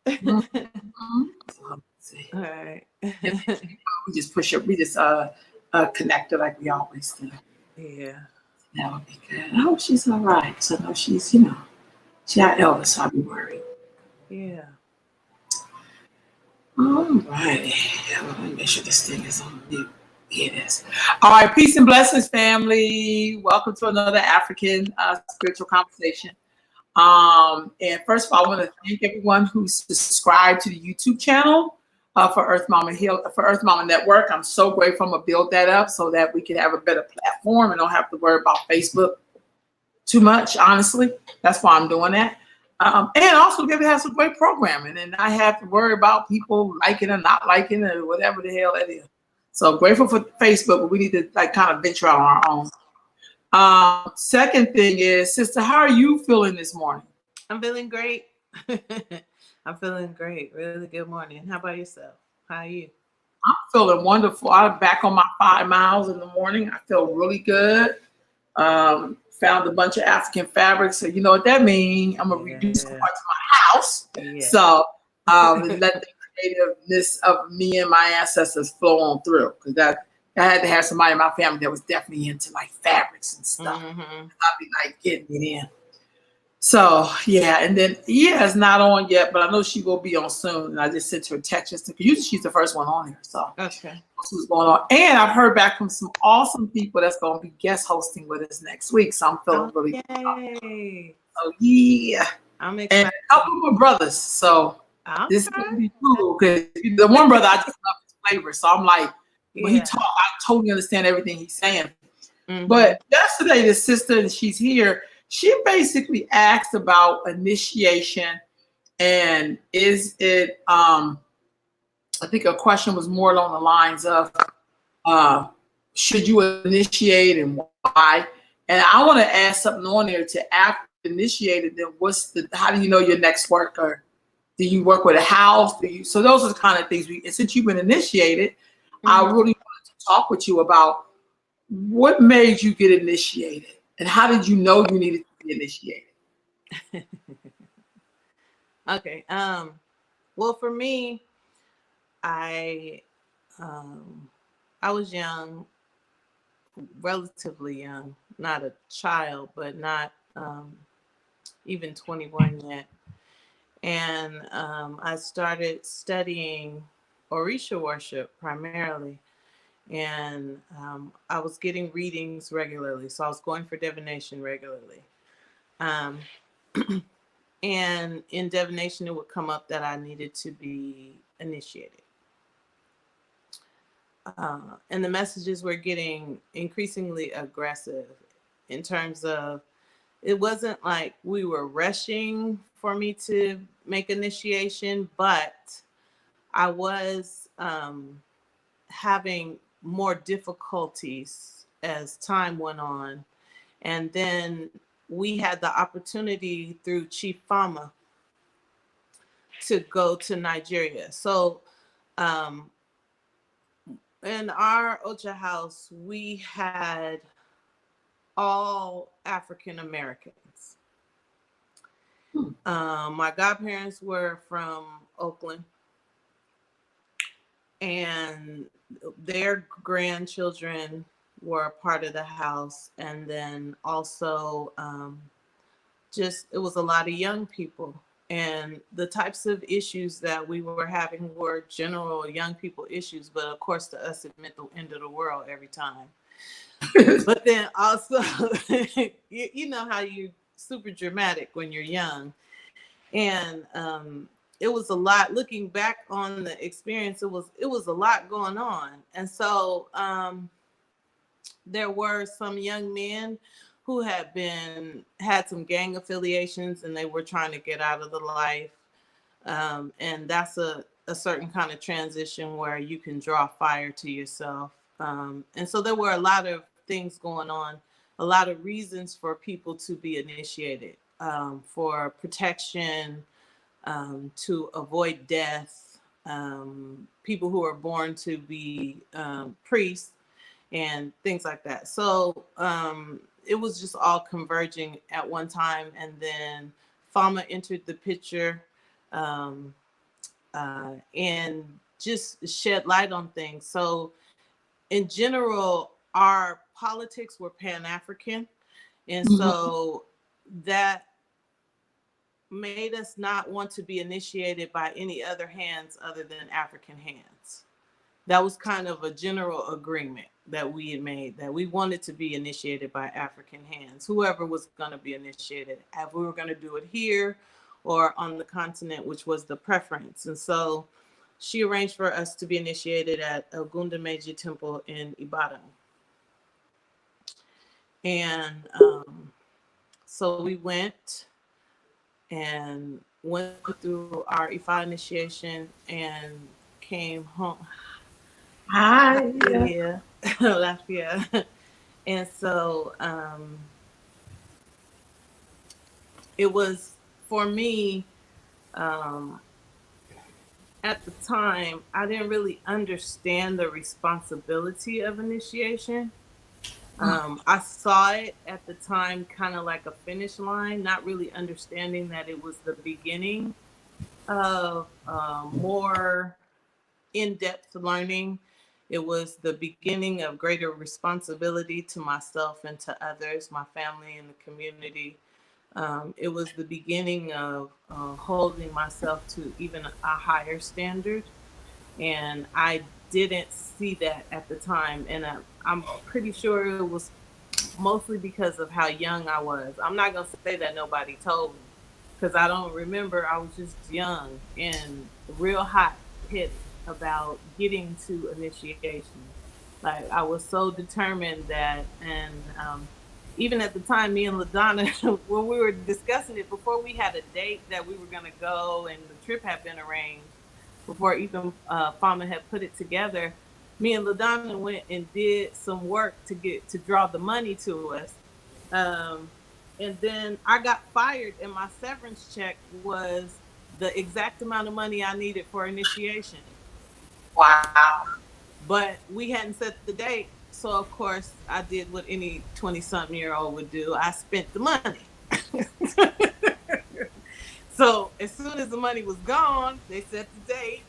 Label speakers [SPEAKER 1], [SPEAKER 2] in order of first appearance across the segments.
[SPEAKER 1] So let's see.
[SPEAKER 2] All right.
[SPEAKER 1] We just push it. We just connect it like we always do.
[SPEAKER 2] Yeah.
[SPEAKER 1] That would be good. I hope she's all right. So no, she's she got Elvis. So I'll be worried.
[SPEAKER 2] Yeah.
[SPEAKER 1] All right. Let me make sure this thing is on mute. It is. All right. Peace and blessings, family. Welcome to another African spiritual conversation. And first of all, I want to thank everyone who subscribed to the YouTube channel for Earth Mama Network. I'm so grateful. I'm gonna build that up so that we can have a better platform and don't have to worry about Facebook too much. Honestly, that's why I'm doing that. And also, give it has some great programming, and I have to worry about people liking or not liking or whatever the hell that is. So grateful for Facebook, but we need to like kind of venture out on our own. Second thing is, sister, how are you feeling this morning?
[SPEAKER 2] I'm feeling great. I'm feeling great. Really good morning. How about yourself? How are you?
[SPEAKER 1] I'm feeling wonderful. I'm back on my 5 miles in the morning. I feel really good. Found a bunch of African fabrics. So you know what that means. I'm going to reduce some parts of my house. Yeah. So let the creativeness of me and my ancestors flow on through. Because I had to have somebody in my family that was definitely into like fabrics and stuff. I'd be like getting it in. So yeah, and then Iyas not on yet, but I know she will be on soon. And I just sent her a text just because usually she's the first one on here. So
[SPEAKER 2] okay,
[SPEAKER 1] what's going on? And I've heard back from some awesome people that's going to be guest hosting with us next week. So I'm feeling really good. Oh yeah,
[SPEAKER 2] I'm excited.
[SPEAKER 1] And a couple more brothers. So this is going to be cool because the one brother I just love his flavor. So I'm like, when he talk, I totally understand everything he's saying. But yesterday, the sister, and she's here. She basically asked about initiation, and is it? I think a question was more along the lines of, should you initiate and why? And I want to add something on there to after initiated. Then how do you know your next work, or do you work with a house? So those are the kind of things and since you've been initiated, I really wanted to talk with you about what made you get initiated. And how did you know you needed to be initiated?
[SPEAKER 2] Okay. Well, for me, I was young, relatively young, not a child, but not even 21 yet. And I started studying Orisha worship primarily. And I was getting readings regularly. So I was going for divination regularly. And in divination, it would come up that I needed to be initiated. And the messages were getting increasingly aggressive in terms of, it wasn't like we were rushing for me to make initiation, but I was having more difficulties as time went on. And then we had the opportunity through Chief Fama to go to Nigeria. So in our Ocha house, we had all African Americans. My godparents were from Oakland, and their grandchildren were part of the house. And then also it was a lot of young people. And the types of issues that we were having were general young people issues. But of course, to us, it meant the end of the world every time. But then also, you know how you're super dramatic when you're young. And it was a lot. Looking back on the experience, it was a lot going on. And so there were some young men who had some gang affiliations, and they were trying to get out of the life. And that's a certain kind of transition where you can draw fire to yourself. And so there were a lot of things going on, a lot of reasons for people to be initiated, for protection, to avoid death, people who are born to be priests, and things like that. So it was just all converging at one time. And then Fama entered the picture, and just shed light on things. So in general, our politics were Pan-African. And so that made us not want to be initiated by any other hands other than African hands. That was kind of a general agreement that we had made, that we wanted to be initiated by African hands, whoever was going to be initiated, if we were going to do it here or on the continent, which was the preference. And so she arranged for us to be initiated at Ogunda Meiji Temple in Ibadan. And so we went through our Ifa initiation and came home.
[SPEAKER 1] Hi.
[SPEAKER 2] Yeah. Latvia. And so it was, for me, at the time, I didn't really understand the responsibility of initiation. I saw it at the time kind of like a finish line, not really understanding that it was the beginning of more in-depth learning. It was the beginning of greater responsibility to myself and to others, my family and the community. It was the beginning of holding myself to even a higher standard. And I didn't see that at the time. And I'm pretty sure it was mostly because of how young I was. I'm not going to say that nobody told me, because I don't remember. I was just young and real hot-headed about getting to initiation. Like, I was so determined that, and even at the time, me and LaDonna, when we were discussing it, before we had a date that we were going to go and the trip had been arranged, before even Fama had put it together, me and LaDonna went and did some work to draw the money to us. And then I got fired, and my severance check was the exact amount of money I needed for initiation.
[SPEAKER 1] Wow.
[SPEAKER 2] But we hadn't set the date. So, of course, I did what any 20-something-year-old would do. I spent the money. So as soon as the money was gone, they set the date.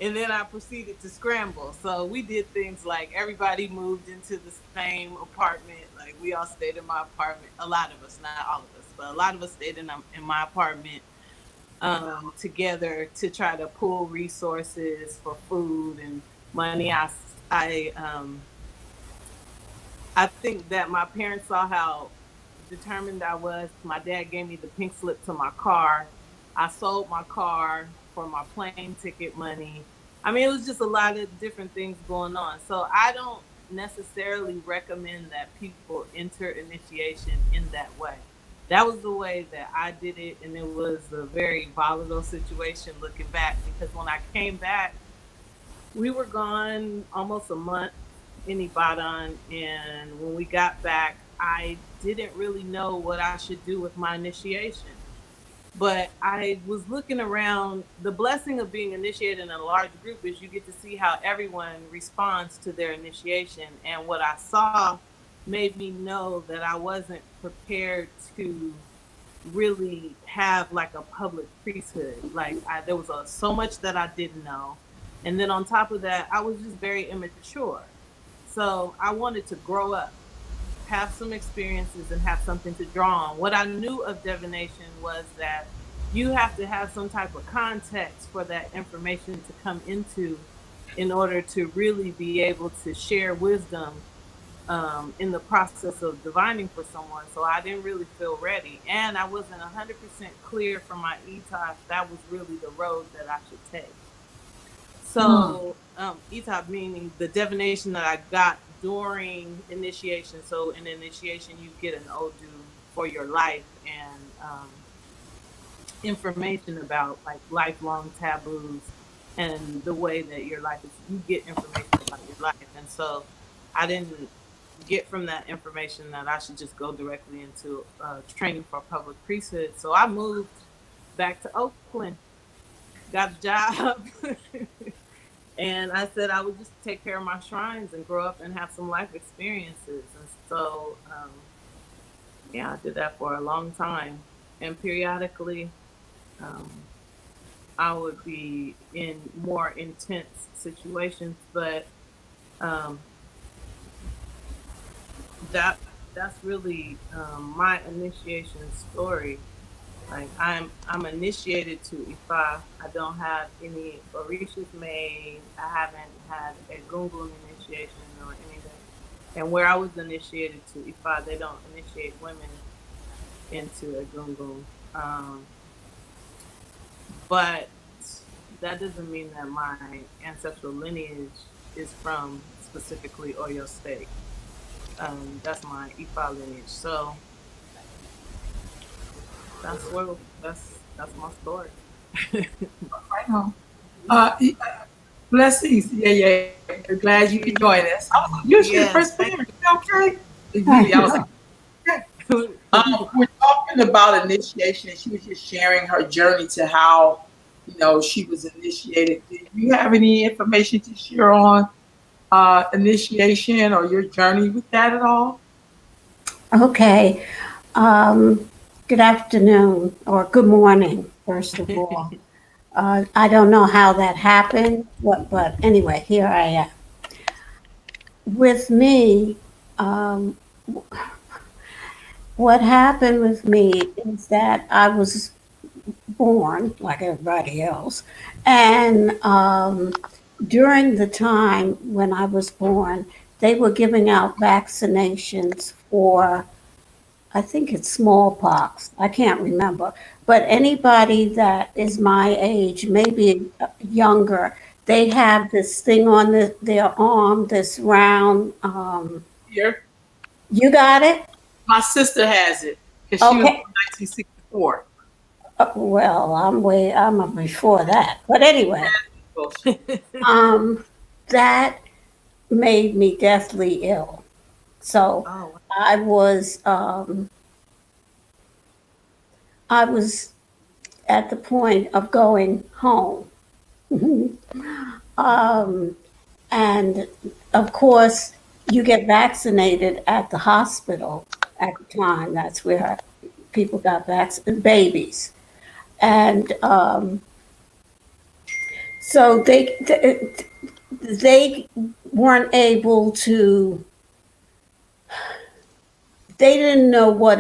[SPEAKER 2] And then I proceeded to scramble. So we did things like everybody moved into the same apartment. Like, we all stayed in my apartment. A lot of us, not all of us, but a lot of us stayed in my apartment together to try to pool resources for food and money. I think that my parents saw how determined I was. My dad gave me the pink slip to my car. I sold my car for my plane ticket money. I mean, it was just a lot of different things going on. So I don't necessarily recommend that people enter initiation in that way. That was the way that I did it, and it was a very volatile situation looking back, because when I came back, we were gone almost a month in Ibadan, and when we got back, I didn't really know what I should do with my initiation. But I was looking around. The blessing of being initiated in a large group is you get to see how everyone responds to their initiation. And what I saw made me know that I wasn't prepared to really have like a public priesthood. Like, there was so much that I didn't know. And then on top of that, I was just very immature. So I wanted to grow up, have some experiences, and have something to draw on. What I knew of divination was that you have to have some type of context for that information to come into, in order to really be able to share wisdom in the process of divining for someone. So I didn't really feel ready, and I wasn't 100% clear from my ETA if that was really the road that I should take. So ETA meaning the divination that I got during initiation. So in initiation, you get an Odu for your life, and information about like lifelong taboos and the way that your life is. You get information about your life. And so I didn't get from that information that I should just go directly into training for public priesthood. So I moved back to Oakland, got a job. And I said I would just take care of my shrines and grow up and have some life experiences. And so, I did that for a long time. and periodically, I would be in more intense situations, but um, that's really my initiation story. Like I'm initiated to Ifa. I don't have any Orishas made. I haven't had a Gungun initiation or anything. And where I was initiated to Ifa, they don't initiate women into a Gungun. But that doesn't mean that my ancestral lineage is from specifically Oyo State. That's my Ifa lineage. So that's my story.
[SPEAKER 1] Right on. Blessings. Yeah. Glad you could join us. You're the first parent. Okay. Really, I was like, okay. We're talking about initiation, and she was just sharing her journey to how, she was initiated. Do you have any information to share on initiation or your journey with that at all?
[SPEAKER 3] Okay. Good afternoon or good morning, first of all. I don't know how that happened, but anyway, here I am. With me, what happened with me is that I was born like everybody else. And during the time when I was born, they were giving out vaccinations for, I think it's smallpox. I can't remember. But anybody that is my age, maybe younger, they have this thing on their arm, this round.
[SPEAKER 1] Here.
[SPEAKER 3] You got it?
[SPEAKER 1] My sister has it because she was in 1964.
[SPEAKER 3] Well, I'm before that. But anyway, that made me deathly ill. So I was at the point of going home. And of course, you get vaccinated at the hospital at the time. That's where people got vaccinated, babies. And so they weren't able to, they didn't know what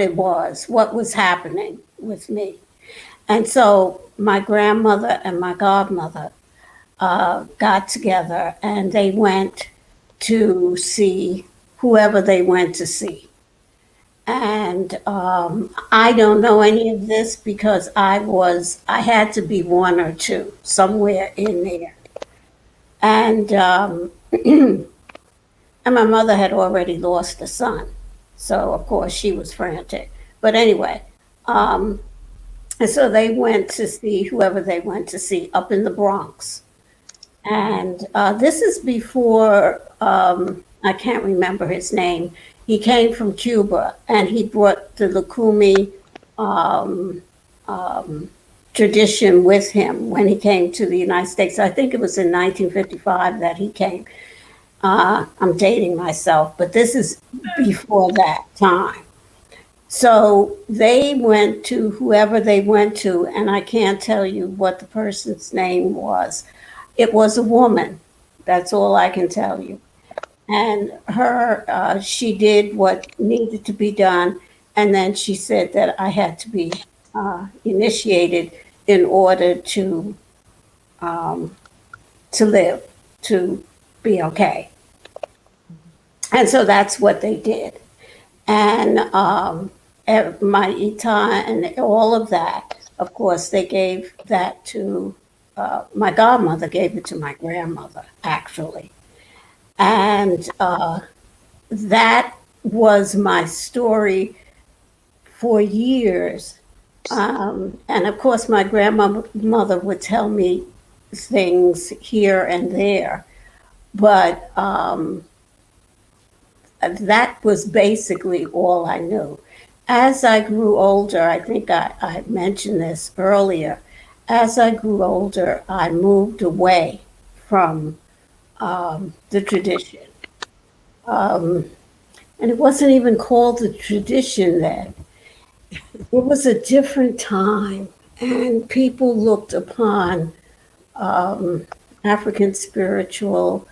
[SPEAKER 3] was happening with me. And so my grandmother and my godmother got together and they went to see whoever they went to see. And I don't know any of this because I had to be 1 or 2 somewhere in there. And and my mother had already lost a son. So of course she was frantic. But anyway, and so they went to see whoever they went to see up in the Bronx. And this is before, I can't remember his name. He came from Cuba and he brought the Lukumi tradition with him when he came to the United States. I think it was in 1955 that he came. I'm dating myself, but this is before that time. So they went to whoever they went to, and I can't tell you what the person's name was. It was a woman. That's all I can tell you. And she did what needed to be done. And then she said that I had to be initiated in order to live, to be okay. And so that's what they did. And my Ita and all of that, of course, they gave that to my godmother gave it to my grandmother, actually. And that was my story for years. And of course, my grandmother would tell me things here and there. But that was basically all I knew. As I grew older, I think I mentioned this earlier, as I grew older, I moved away from the tradition. And it wasn't even called the tradition then. It was a different time, and people looked upon African spiritual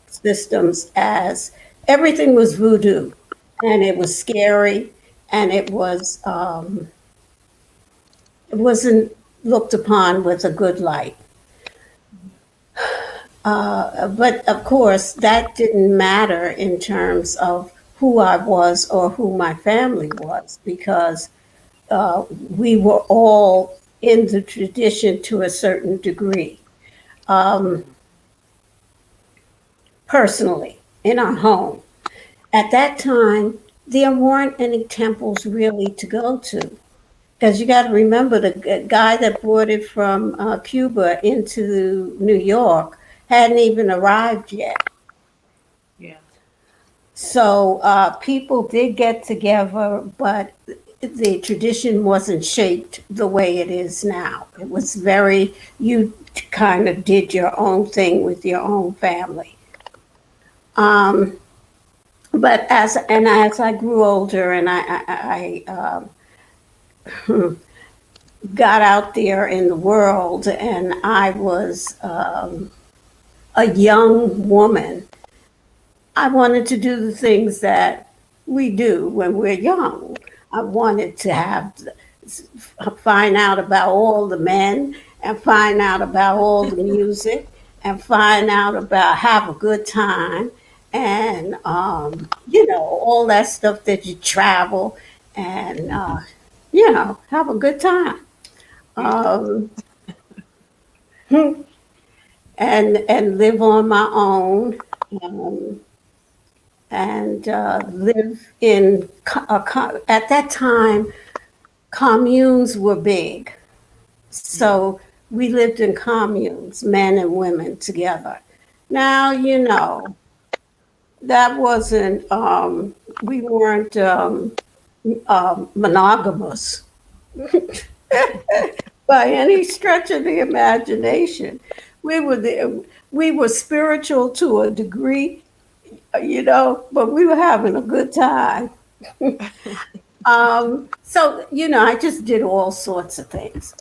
[SPEAKER 3] systems as everything was voodoo, and it was scary, and it wasn't looked upon with a good light. But of course, that didn't matter in terms of who I was or who my family was, because we were all in the tradition to a certain degree. Personally, in our home. At that time, there weren't any temples really to go to. Because you got to remember, the guy that brought it from Cuba into New York hadn't even arrived yet.
[SPEAKER 2] Yeah.
[SPEAKER 3] So people did get together, but the tradition wasn't shaped the way it is now. It was very, you kind of did your own thing with your own family. But as I grew older and I got out there in the world, and I was a young woman, I wanted to do the things that we do when we're young. I wanted to find out about all the men, and find out about all the music, and find out about have a good time, and all that stuff that you travel, and have a good time, um, and live on my own, um, and live in at that time communes were big. So we lived in communes, men and women together. Now, that wasn't, we weren't monogamous by any stretch of the imagination. We were spiritual to a degree, but we were having a good time. So, I just did all sorts of things.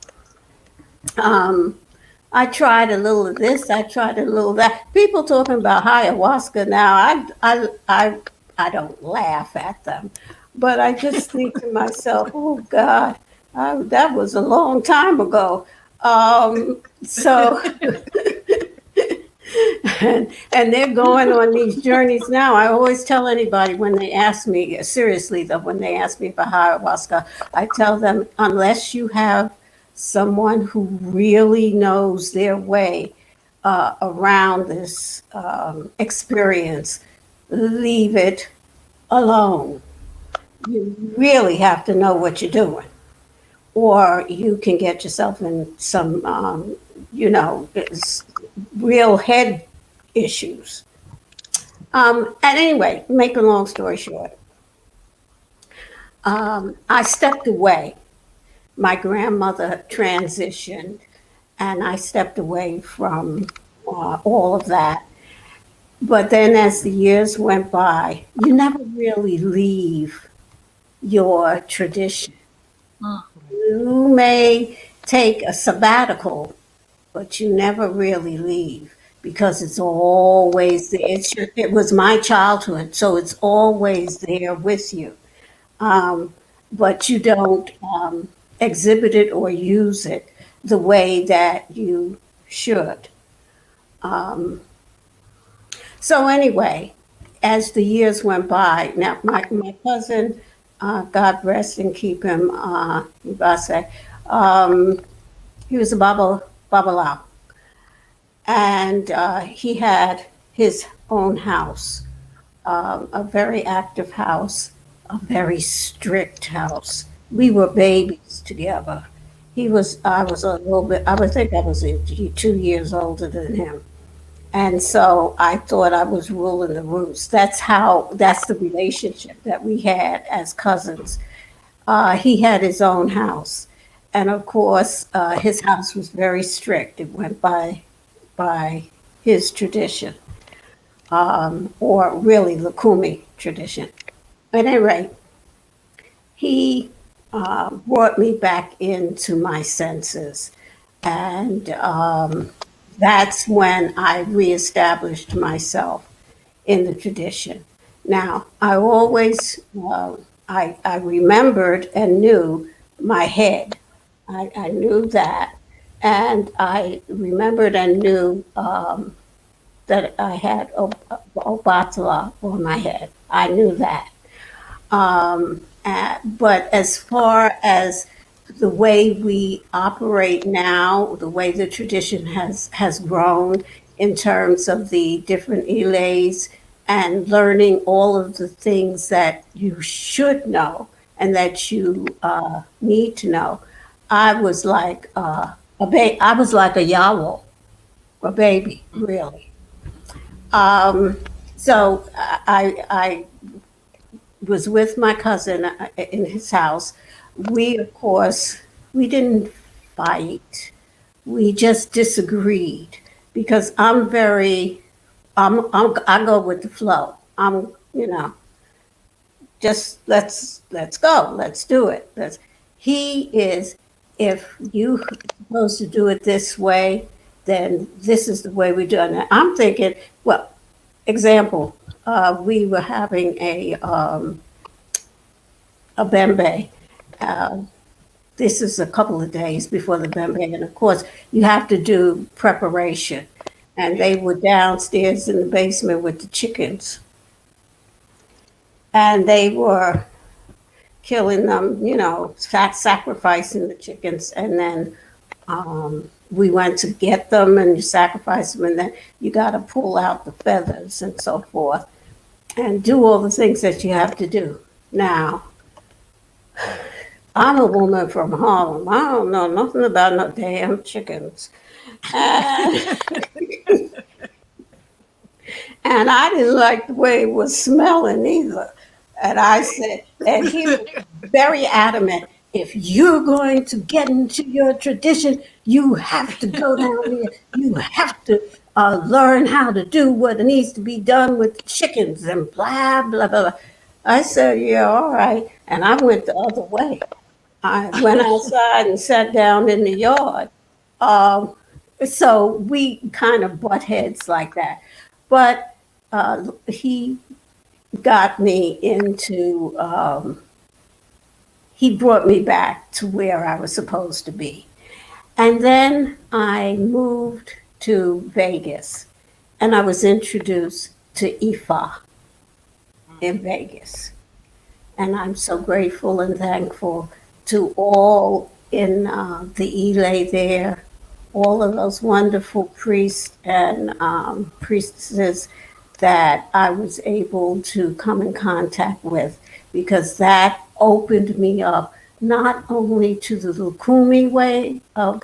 [SPEAKER 3] I tried a little of this, I tried a little of that. People talking about ayahuasca now, I don't laugh at them, but I just think to myself, oh God, that was a long time ago. So, and they're going on these journeys now. I always tell anybody when they ask me, seriously though, when they ask me about ayahuasca, I tell them, unless you have someone who really knows their way around this experience, leave it alone. You really have to know what you're doing, or you can get yourself in some, real head issues. And anyway, make a long story short, I stepped away. My grandmother transitioned, and I stepped away from all of that. But then as the years went by, you never really leave your tradition. You may take a sabbatical, but you never really leave, because it's always there. It was my childhood, so it's always there with you. But you don't exhibit it or use it the way that you should. So anyway, as the years went by, now my cousin, God rest and keep him, Ibase, he was a Babalawo, and he had his own house, a very active house, a very strict house. We were babies together. I was a little bit, I would think I was 2 years older than him. And so I thought I was ruling the roost. That's the relationship that we had as cousins. He had his own house. And of course, his house was very strict. It went by his tradition, or really Lukumi tradition. At any rate, he brought me back into my senses. And that's when I reestablished myself in the tradition. Now, I always, I remembered and knew my head. I knew that. And I remembered and knew that I had Obatala on my head. I knew that. But as far as the way we operate now, the way the tradition has grown in terms of the different Iyes and learning all of the things that you should know and that you need to know, I was like I was like a Yawo, a baby, really. Um, so I was with my cousin in his house. We, of course, we didn't fight. We just disagreed because I go with the flow. Just let's go. Let's do it. He is, if you supposed to do it this way, then this is the way we do it. And I'm thinking, well, example, we were having a bembe. Uh, this is a couple of days before the bembe, and of course, you have to do preparation. And they were downstairs in the basement with the chickens, and they were killing them, sacrificing the chickens, and then we went to get them and you sacrifice them, and then you got to pull out the feathers and so forth, and do all the things that you have to do. Now, I'm a woman from Harlem. I don't know nothing about no damn chickens. And, and I didn't like the way it was smelling either. And I said, and he was very adamant, if you're going to get into your tradition, you have to go down there. You have to learn how to do what needs to be done with chickens and blah, blah, blah. I said, yeah, all right. And I went the other way. I went outside and sat down in the yard. So we kind of butt heads like that. But he got me into, he brought me back to where I was supposed to be. And then I moved to Vegas and I was introduced to Ifa in Vegas. And I'm so grateful and thankful to all in the Ile there, all of those wonderful priests and priestesses that I was able to come in contact with, because that opened me up not only to the Lukumi way of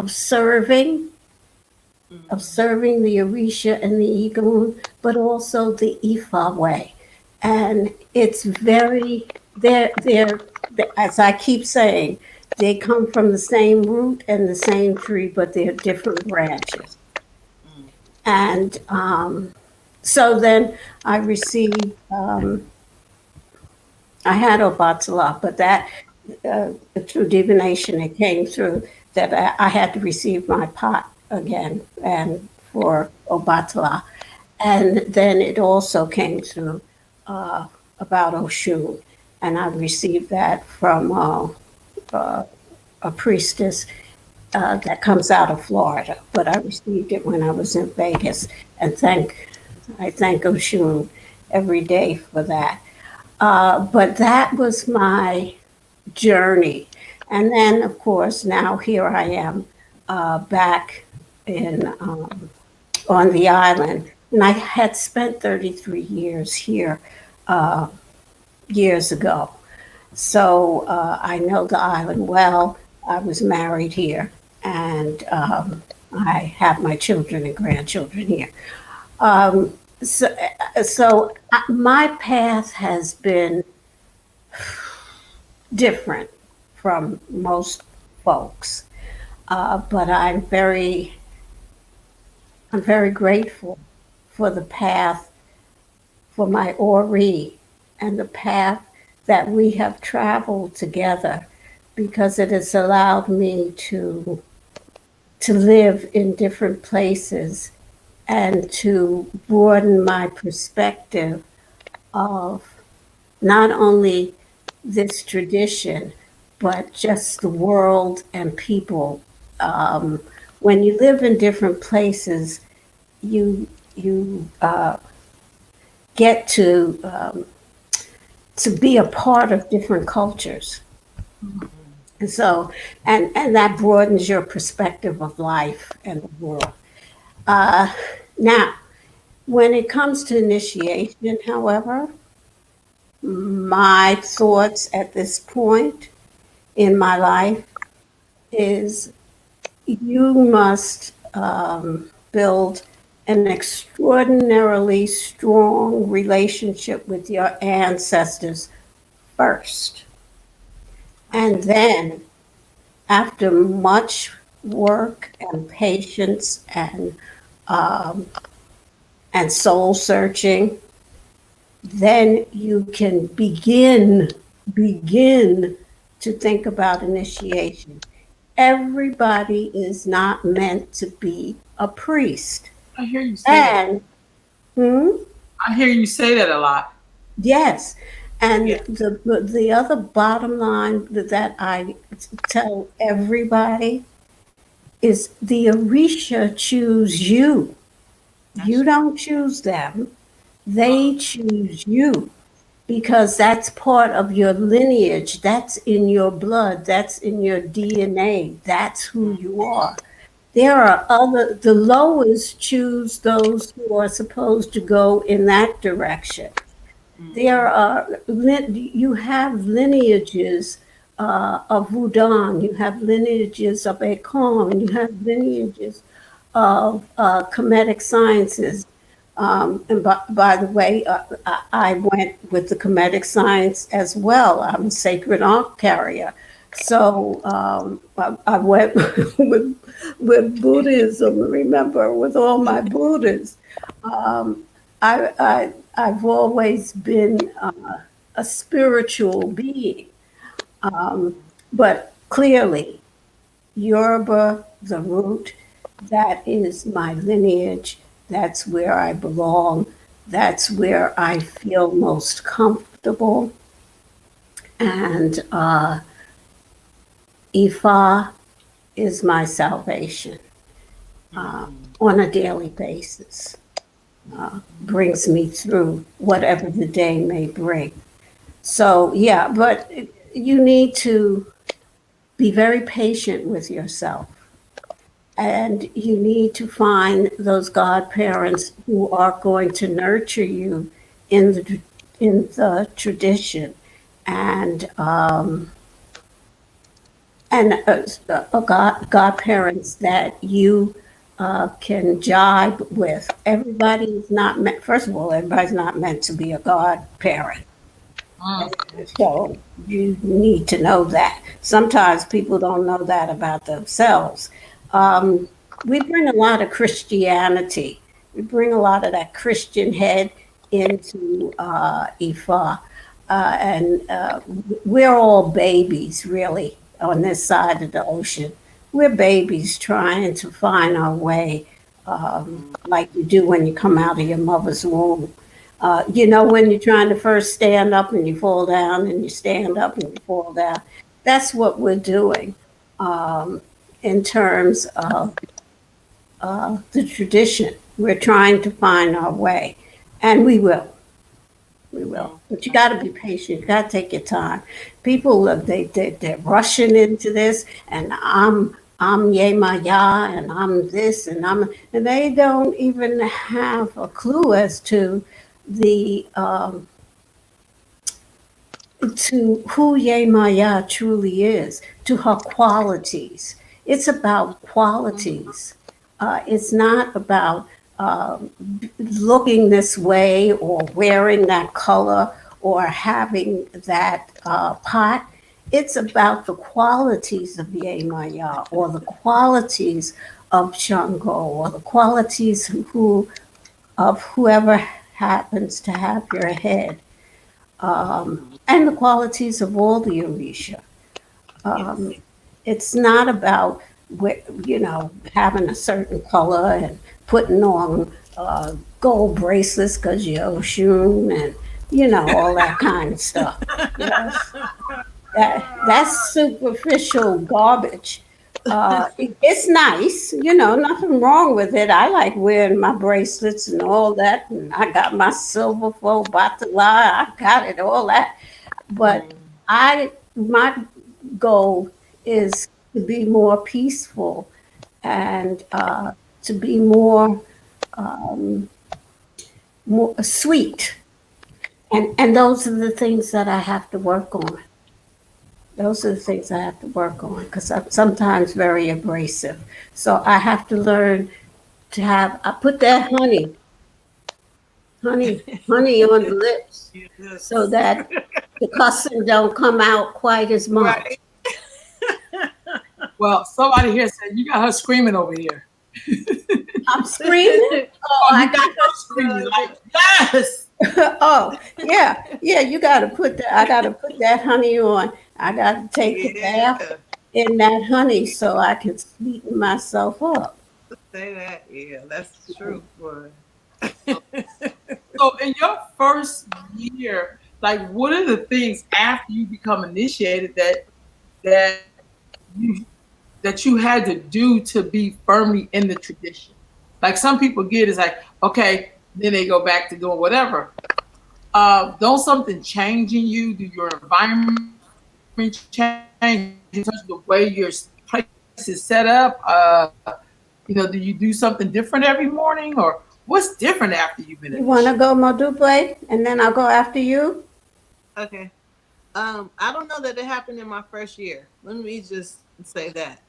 [SPEAKER 3] serving, of serving the Orisha and the Igun, but also the Ifa way. And it's they're, as I keep saying, they come from the same root and the same tree, but they're different branches. And so then I received, I had Obatala, but that through divination, it came through that I had to receive my pot again and for Obatala. And then it also came through about Oshun. And I received that from a priestess that comes out of Florida. But I received it when I was in Vegas. And I thank Oshun every day for that. But that was my journey. And then, of course, now here I am back in on the island. And I had spent 33 years here years ago. So I know the island well. I was married here, and I have my children and grandchildren here. So my path has been different from most folks, but I'm very grateful for the path, for my Ori, and the path that we have traveled together, because it has allowed me to live in different places and to broaden my perspective of not only this tradition, but just the world and people. When you live in different places, you get to be a part of different cultures. And so, and that broadens your perspective of life and the world. Now, when it comes to initiation, however, my thoughts at this point in my life is you must build an extraordinarily strong relationship with your ancestors first. And then, after much work and patience and soul searching, then you can begin to think about initiation. Everybody is not meant to be a priest.
[SPEAKER 1] I hear you say
[SPEAKER 3] that.
[SPEAKER 1] I hear you say that a lot.
[SPEAKER 3] Yes. And the other bottom line that I tell everybody is the Orisha choose you. You don't choose them. They choose you, because that's part of your lineage. That's in your blood. That's in your DNA. That's who you are. There are the lowers choose those who are supposed to go in that direction. There are, you have lineages of Wudan, you have lineages of Ekon, you have lineages of Kemetic sciences. And by the way, I went with the Kemetic science as well. I'm a sacred ark carrier. So I went with Buddhism, remember, with all my Buddhas. I've always been a spiritual being. But clearly, Yoruba, the root, that is my lineage. That's where I belong. That's where I feel most comfortable. And Ifa is my salvation on a daily basis. Brings me through whatever the day may bring. So, yeah, but you need to be very patient with yourself. And you need to find those godparents who are going to nurture you in the tradition, and godparents that you can jibe with. Everybody is not meant. First of all, everybody's not meant to be a godparent. So you need to know that. Sometimes people don't know that about themselves. We bring a lot of Christianity. We bring a lot of that Christian head into Ifa. And we're all babies, really, on this side of the ocean. We're babies trying to find our way, like you do when you come out of your mother's womb. When you're trying to first stand up and you fall down, and you stand up and you fall down. That's what we're doing in terms of the tradition. We're trying to find our way, and we will. We will. But you got to be patient. You got to take your time. People, they're rushing into this, and I'm Yemaya, and I'm this, and they don't even have a clue as to to who Yemaya truly is, to her qualities. It's about qualities. It's not about looking this way or wearing that color or having that pot. It's about the qualities of Yemaya, or the qualities of Shango, or the qualities of whoever happens to have your head. and the qualities of all the Orisha. Um, it's not about having a certain color and putting on gold bracelets because you're Oshun and all that kind of stuff. Yes, that's superficial garbage. It's nice, nothing wrong with it. I like wearing my bracelets and all that, and I got my silver foal batala. I got it, all that. But my goal is to be more peaceful and to be more sweet, and those are the things that I have to work on. Those are the things I have to work on because I'm sometimes very abrasive. So I have to learn to I put that honey on the lips so that the cussing don't come out quite as much.
[SPEAKER 2] Right.
[SPEAKER 1] Well, somebody here said you got her screaming over here.
[SPEAKER 3] I'm screaming.
[SPEAKER 1] Oh, I got her screaming like yes.
[SPEAKER 3] Oh, yeah. You got to put that. I got to put that honey on. I got to take a bath in that honey so I can sweeten myself up.
[SPEAKER 2] Say that. Yeah, that's true. Boy.
[SPEAKER 1] So in your first year, like what are the things after you become initiated that you had to do to be firmly in the tradition? Like some people get is like, okay, then they go back to doing whatever. Don't something change in you? Do your environment change in terms of the way your place is set up? Do you do something different every morning, or what's different after you've been?
[SPEAKER 3] You want to go, Modupe, and then I'll go after you?
[SPEAKER 2] Okay. I don't know that it happened in my first year. Let me just say that.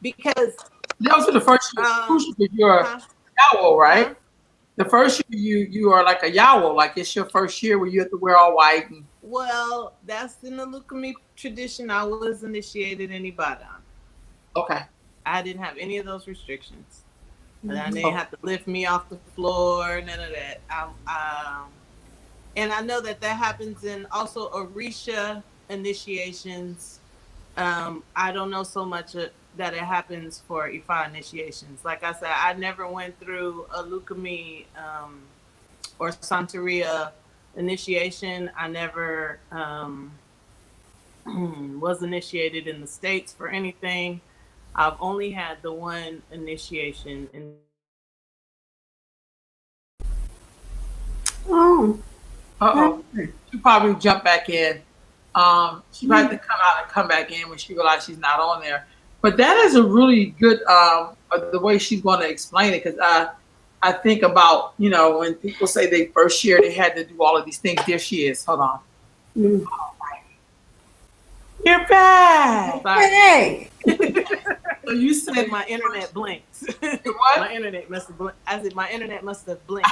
[SPEAKER 2] Because
[SPEAKER 1] that was the first year. You're a Yawo, right? Huh? The first year you are like a Yawo, like it's your first year where you have to wear all white.
[SPEAKER 2] Well, that's in the Lukumi tradition. I was initiated in Ibadan.
[SPEAKER 1] Okay.
[SPEAKER 2] I didn't have any of those restrictions. And I didn't have to lift me off the floor, none of that. And I know that happens in also Orisha initiations. I don't know so much that it happens for Ifa initiations. Like I said, I never went through a Lukumi or Santeria initiation. I never was initiated in the States for anything. I've only had the one initiation.
[SPEAKER 1] She probably jumped back in. She might have to come out and come back in when she realized she's not on there. But that is a really good the way she's going to explain it, because I think about when people say they first year they had to do all of these things. There she is. Hold on. Mm. You're back.
[SPEAKER 3] Hey.
[SPEAKER 2] So you said my internet blinks. What? My internet must have blinked. I said my internet must have blinked.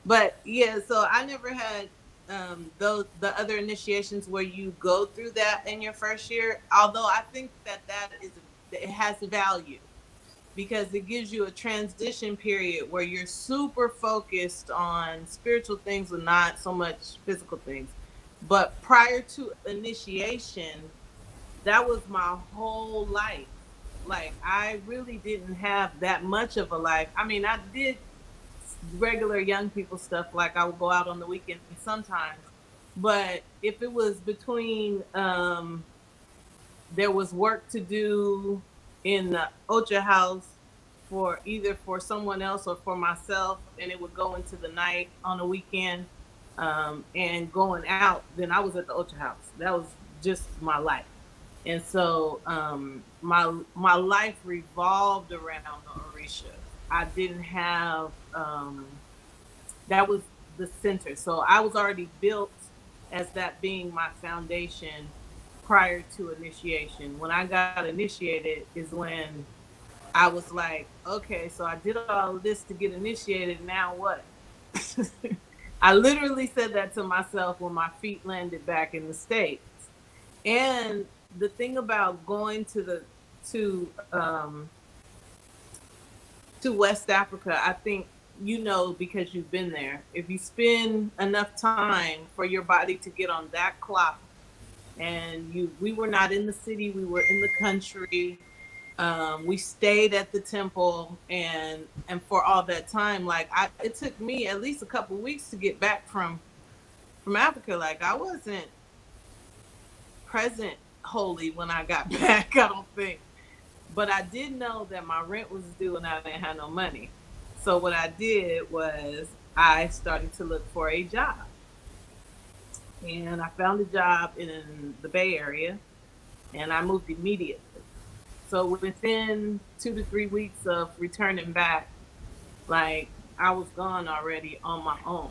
[SPEAKER 2] But yeah, so I never had the other initiations where you go through that in your first year. Although I think it has value because it gives you a transition period where you're super focused on spiritual things and not so much physical things. But prior to initiation, that was my whole life. Like I really didn't have that much of a life. I mean, I did regular young people stuff, like I would go out on the weekend sometimes, but if it was between there was work to do in the Ocha house for either for someone else or for myself, and it would go into the night on a weekend and going out, then I was at the Ocha house. That was just my life. And so my life revolved around the Orisha. I didn't have, that was the center. So I was already built as that being my foundation prior to initiation. When I got initiated is when I was like, okay, so I did all of this to get initiated. Now what? I literally said that to myself when my feet landed back in the States. And the thing about going to West Africa, I think you know, because you've been there, if you spend enough time for your body to get on that clock, and we were not in the city, we were in the country. We stayed at the temple, and for all that time, like it took me at least a couple weeks to get back from Africa. Like I wasn't present wholly when I got back, I don't think. But I did know that my rent was due and I didn't have no money. So what I did was I started to look for a job. And I found a job in the Bay Area, and I moved immediately. So within 2 to 3 weeks of returning back, like I was gone already on my own.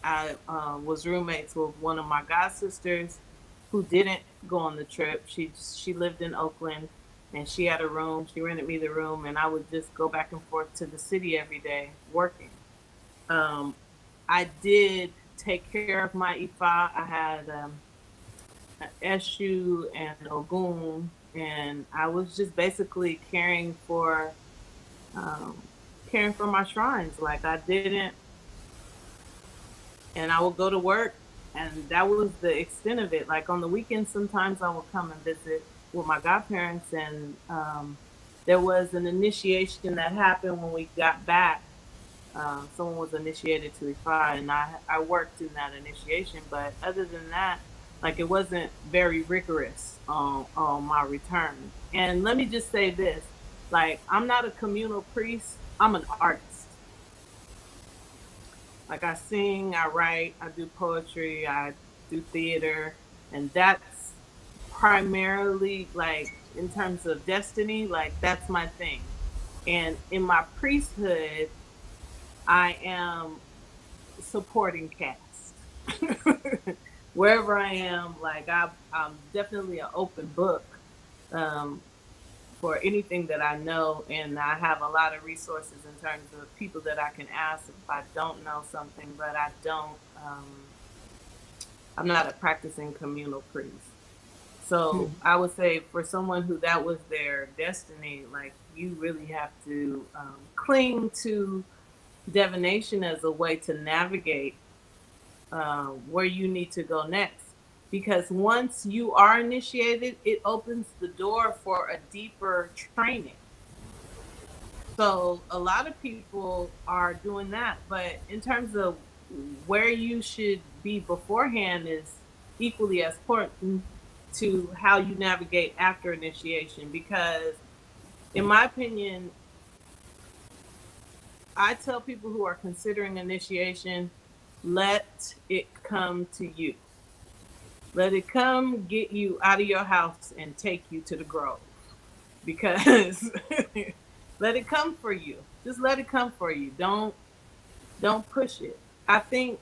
[SPEAKER 2] I was roommates with one of my god sisters who didn't go on the trip. She lived in Oakland, and she had a room. She rented me the room, and I would just go back and forth to the city every day working. I did take care of my Ifa. I had Eshu and Ogun, and I was just basically caring for my shrines. Like I didn't, and I would go to work, and that was the extent of it. Like on the weekends, sometimes I would come and visit with my godparents, and there was an initiation that happened when we got back. Someone was initiated to Ifa, and I worked in that initiation. But other than that, like it wasn't very rigorous on my return. And let me just say this, like I'm not a communal priest, I'm an artist. Like I sing, I write, I do poetry, I do theater, and that's primarily like in terms of destiny, like that's my thing. And in my priesthood, I am supporting cast. Wherever I am, like I'm definitely an open book for anything that I know, and I have a lot of resources in terms of people that I can ask if I don't know something, but I don't. I'm not a practicing communal priest. So I would say for someone who that was their destiny, like you really have to cling to divination as a way to navigate where you need to go next. Because once you are initiated, it opens the door for a deeper training. So a lot of people are doing that, but in terms of where you should be beforehand is equally as important to how you navigate after initiation. Because in my opinion, I tell people who are considering initiation, let it come to you. Let it come get you out of your house and take you to the grove. Because let it come for you. Just let it come for you. Don't push it. I think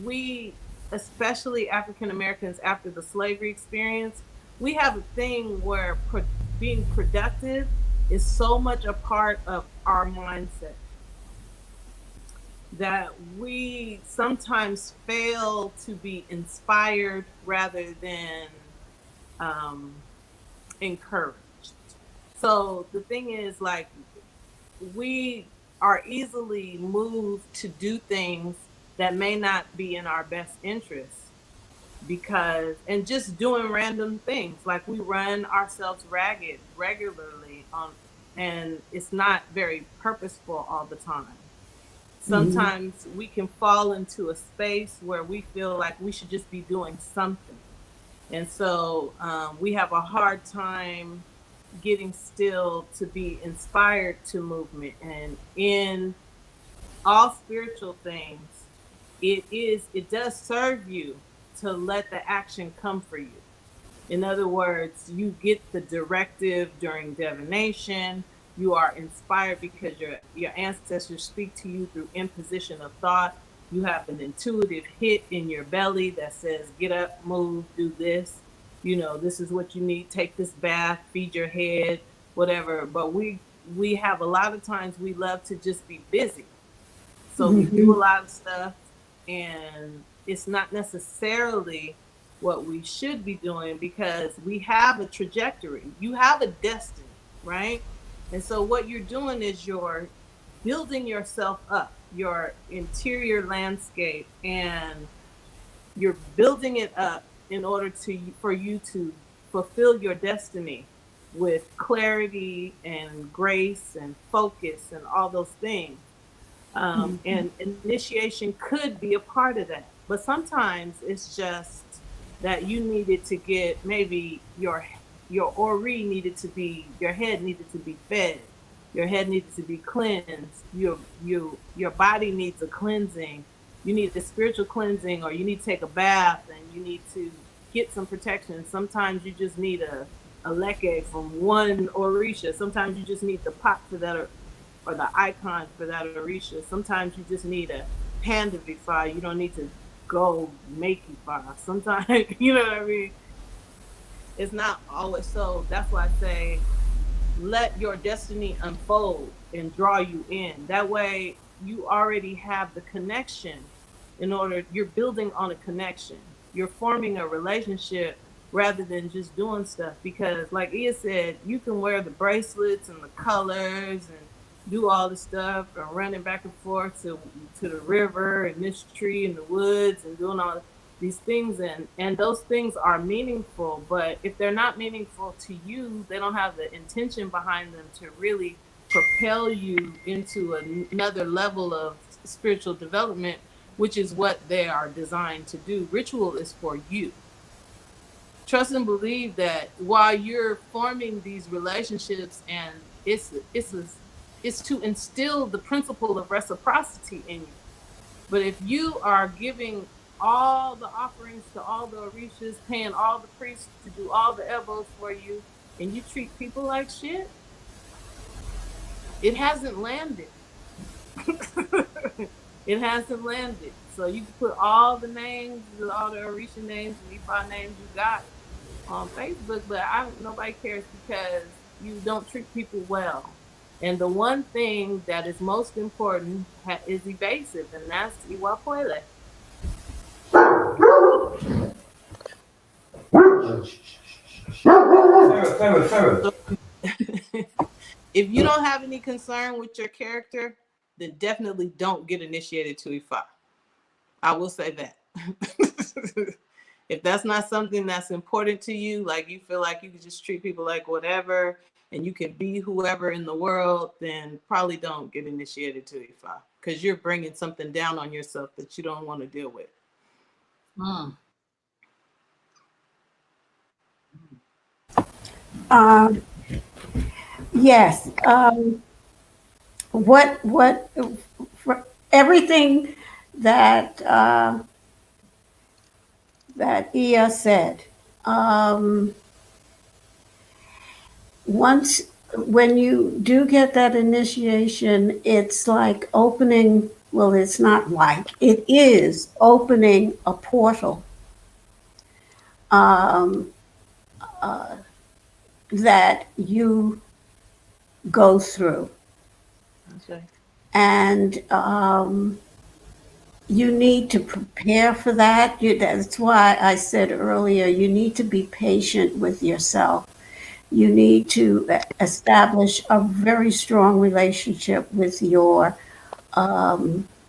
[SPEAKER 2] we, especially African Americans after the slavery experience, we have a thing where being productive is so much a part of our mindset that we sometimes fail to be inspired rather than encouraged. So the thing is, like, we are easily moved to do things that may not be in our best interest and just doing random things. Like we run ourselves ragged regularly and it's not very purposeful all the time. Sometimes we can fall into a space where we feel like we should just be doing something. And so we have a hard time getting still to be inspired to movement. And in all spiritual things, it does serve you to let the action come for you. In other words, you get the directive during divination. You are inspired because your ancestors speak to you through imposition of thought. You have an intuitive hit in your belly that says, get up, move, do this. You know, this is what you need. Take this bath, feed your head, whatever. But we have a lot of times we love to just be busy. So we do a lot of stuff, and it's not necessarily what we should be doing because we have a trajectory. You have a destiny, right? And so what you're doing is you're building yourself up. your interior landscape, and you're building it up in order for you to fulfill your destiny with clarity and grace and focus and all those things. And initiation could be a part of that. But sometimes it's just that you needed to get, maybe your ori needed to be, your head needed to be fed. Your head needed to be cleansed. Your body needs a cleansing. You need a spiritual cleansing, or you need to take a bath, and you need to get some protection. Sometimes you just need a leke from one orisha. Sometimes you just need the pot for that, or the icon for that orisha. Sometimes you just need a hand of Ifa. You don't need to go make Ifa. Sometimes, you know what I mean? It's not always so. That's why I say, let your destiny unfold and draw you in. That way you already have the connection. You're building on a connection. You're forming a relationship rather than just doing stuff. Because like Iyas said, you can wear the bracelets and the colors and do all the stuff and running back and forth to the river and this tree in the woods and doing all these things, and those things are meaningful. But if they're not meaningful to you, they don't have the intention behind them to really propel you into another level of spiritual development, which is what they are designed to do. Ritual is for you. Trust and believe that while you're forming these relationships, and it's to instill the principle of reciprocity in you. But if you are giving all the offerings to all the orishas, paying all the priests to do all the elbows for you, and you treat people like shit, it hasn't landed. It hasn't landed. So you can put all the names, all the orisha names and Ifa names you got on Facebook, but nobody cares, because you don't treat people well. And the one thing that is most important is evasive, and that's Iwapuele. If you don't have any concern with your character, then definitely don't get initiated to Ifa. I will say that. If that's not something that's important to you, like you feel like you can just treat people like whatever and you can be whoever in the world, then probably don't get initiated to Ifa, because you're bringing something down on yourself that you don't want to deal with.
[SPEAKER 3] Yes. What for everything that that Iyas said. Once, when you do get that initiation, it's like opening. Well, it's not like, it is opening a portal that you go through.
[SPEAKER 2] Okay.
[SPEAKER 3] And you need to prepare for that. That's why I said earlier, you need to be patient with yourself. You need to establish a very strong relationship with your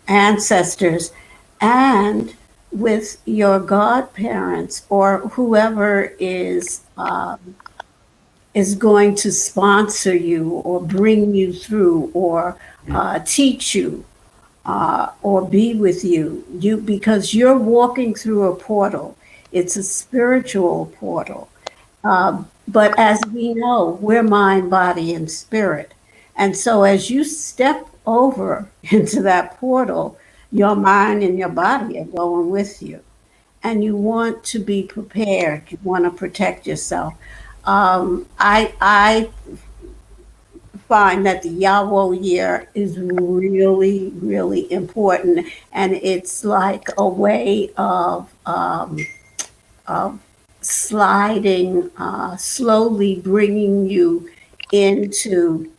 [SPEAKER 3] ancestors and with your godparents, or whoever is going to sponsor you or bring you through, or teach you, or be with you. Because you're walking through a portal. It's a spiritual portal. But as we know, we're mind, body, and spirit. And so as you step over into that portal, your mind and your body are going with you. And you want to be prepared. You want to protect yourself. I find that the Yawo year is really, really important. And it's like a way of sliding, slowly bringing you into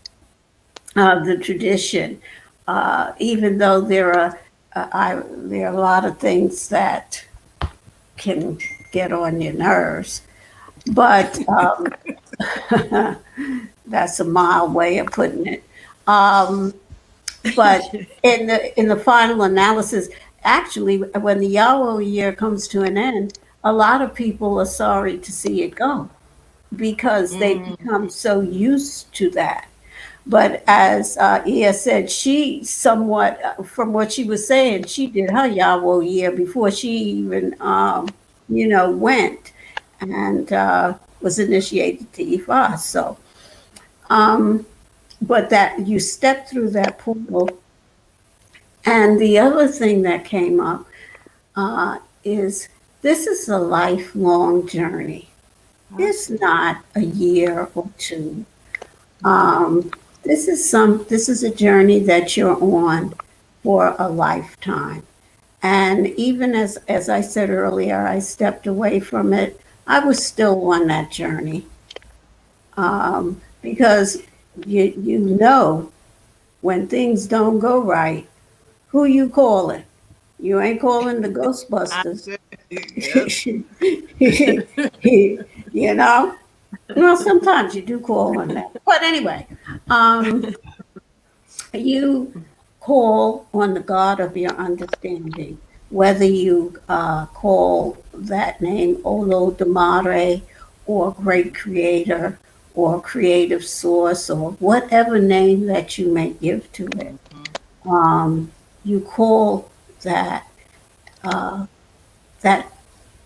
[SPEAKER 3] the tradition. Even though there are a lot of things that can get on your nerves, but that's a mild way of putting it. But in the final analysis, actually, when the Yahweh year comes to an end, a lot of people are sorry to see it go because they become so used to that. But as Iyas said, she somewhat, from what she was saying, she did her Yahweh year before she even, went and was initiated to Ifa. So, but that you step through that portal. And the other thing that came up is this is a lifelong journey. It's not a year or two. This is a journey that you're on for a lifetime. And even as I said earlier, I stepped away from it. I was still on that journey because you know when things don't go right, who you calling? You ain't calling the Ghostbusters. You know? Well, sometimes you do call on that. But anyway, you call on the God of your understanding, whether you call that name Olo Damare or Great Creator or Creative Source or whatever name that you may give to it. You call that that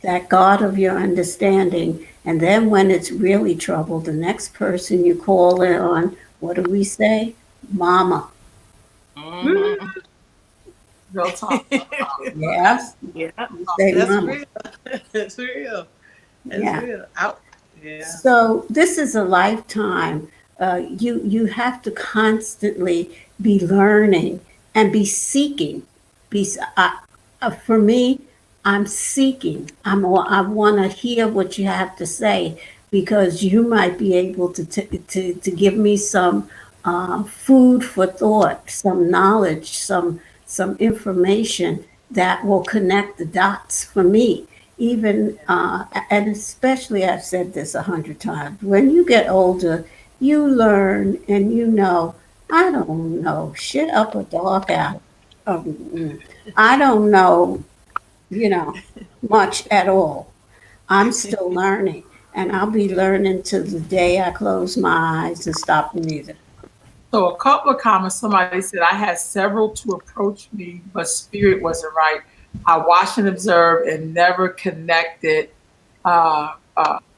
[SPEAKER 3] that God of your understanding. And then when it's really trouble, the next person you call it on, what do we say? Mama.
[SPEAKER 1] Real talk.
[SPEAKER 3] Yes.
[SPEAKER 2] Yeah.
[SPEAKER 3] Say
[SPEAKER 2] That's
[SPEAKER 3] mama.
[SPEAKER 2] real. That's real. That's
[SPEAKER 3] Yeah.
[SPEAKER 2] real. Out. Yeah.
[SPEAKER 3] So this is a lifetime. You have to constantly be learning and be seeking. For me, I'm seeking. I want to hear what you have to say because you might be able to give me some food for thought, some knowledge, some information that will connect the dots for me. Even and especially, I've said this 100 times. When you get older, you learn and you know. I don't know shit up or dark out. I don't know, much at all. I'm still learning, and I'll be learning till the day I close my eyes and stop breathing.
[SPEAKER 1] So a couple of comments. Somebody said I had several to approach me, but spirit wasn't right. I watched and observed and never connected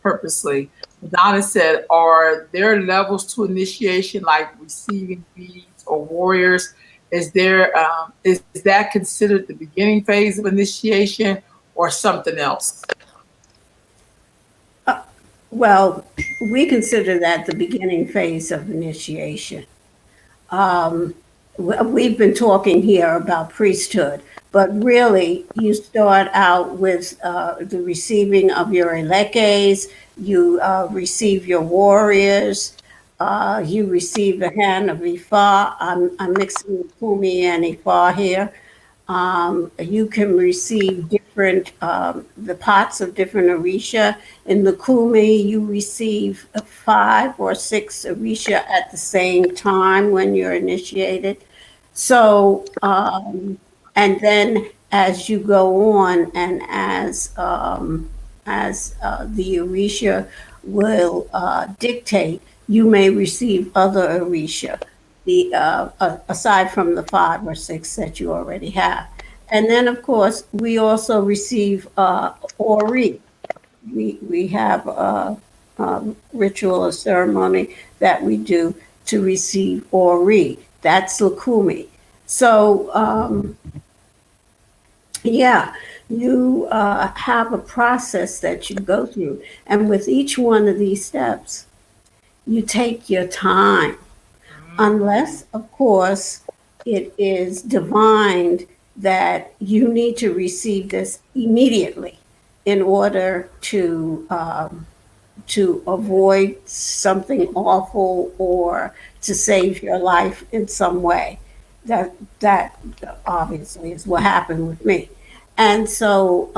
[SPEAKER 1] purposely. Donna said, are there levels to initiation like receiving beads or warriors? Is that considered the beginning phase of initiation or something else?
[SPEAKER 3] Well, we consider that the beginning phase of initiation. We've been talking here about priesthood, but really you start out with the receiving of your elekes, you receive your warriors, you receive the hand of Ifa. I'm mixing Kumi and Ifa here. You can receive different, the pots of different Orisha. In the Kumi, you receive 5 or 6 Orisha at the same time when you're initiated. So, and then as you go on and as the Orisha will dictate, you may receive other Orisha aside from the 5 or 6 that you already have. And then, of course, we also receive Ori. We have a ritual or ceremony that we do to receive Ori. That's Lakumi. So, yeah, you have a process that you go through. And with each one of these steps, you take your time. Unless, of course, it is divined that you need to receive this immediately in order to avoid something awful or to save your life in some way. That obviously is what happened with me. And so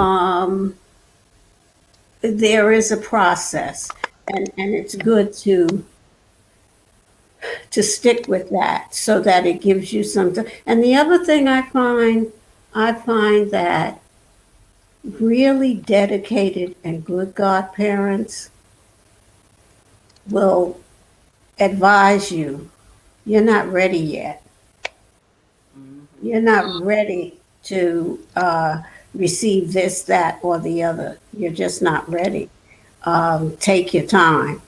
[SPEAKER 3] there is a process, and it's good to to stick with that so that it gives you something. And the other thing I find that really dedicated and good godparents will advise you, you're not ready yet. You're not ready to receive this, that, or the other. You're just not ready. Take your time.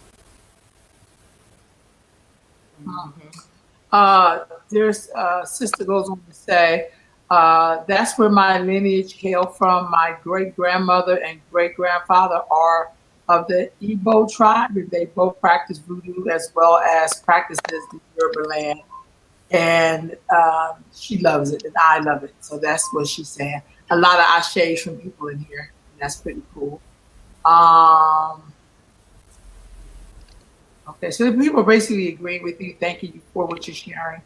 [SPEAKER 1] There's sister goes on to say, that's where my lineage hail from. My great grandmother and great grandfather are of the Igbo tribe. They both practice voodoo as well as practices the Yoruba land. And she loves it, and I love it. So that's what she's saying. A lot of ashes from people in here. And that's pretty cool. Okay, so people are basically agreeing with you, thanking you for what you're sharing.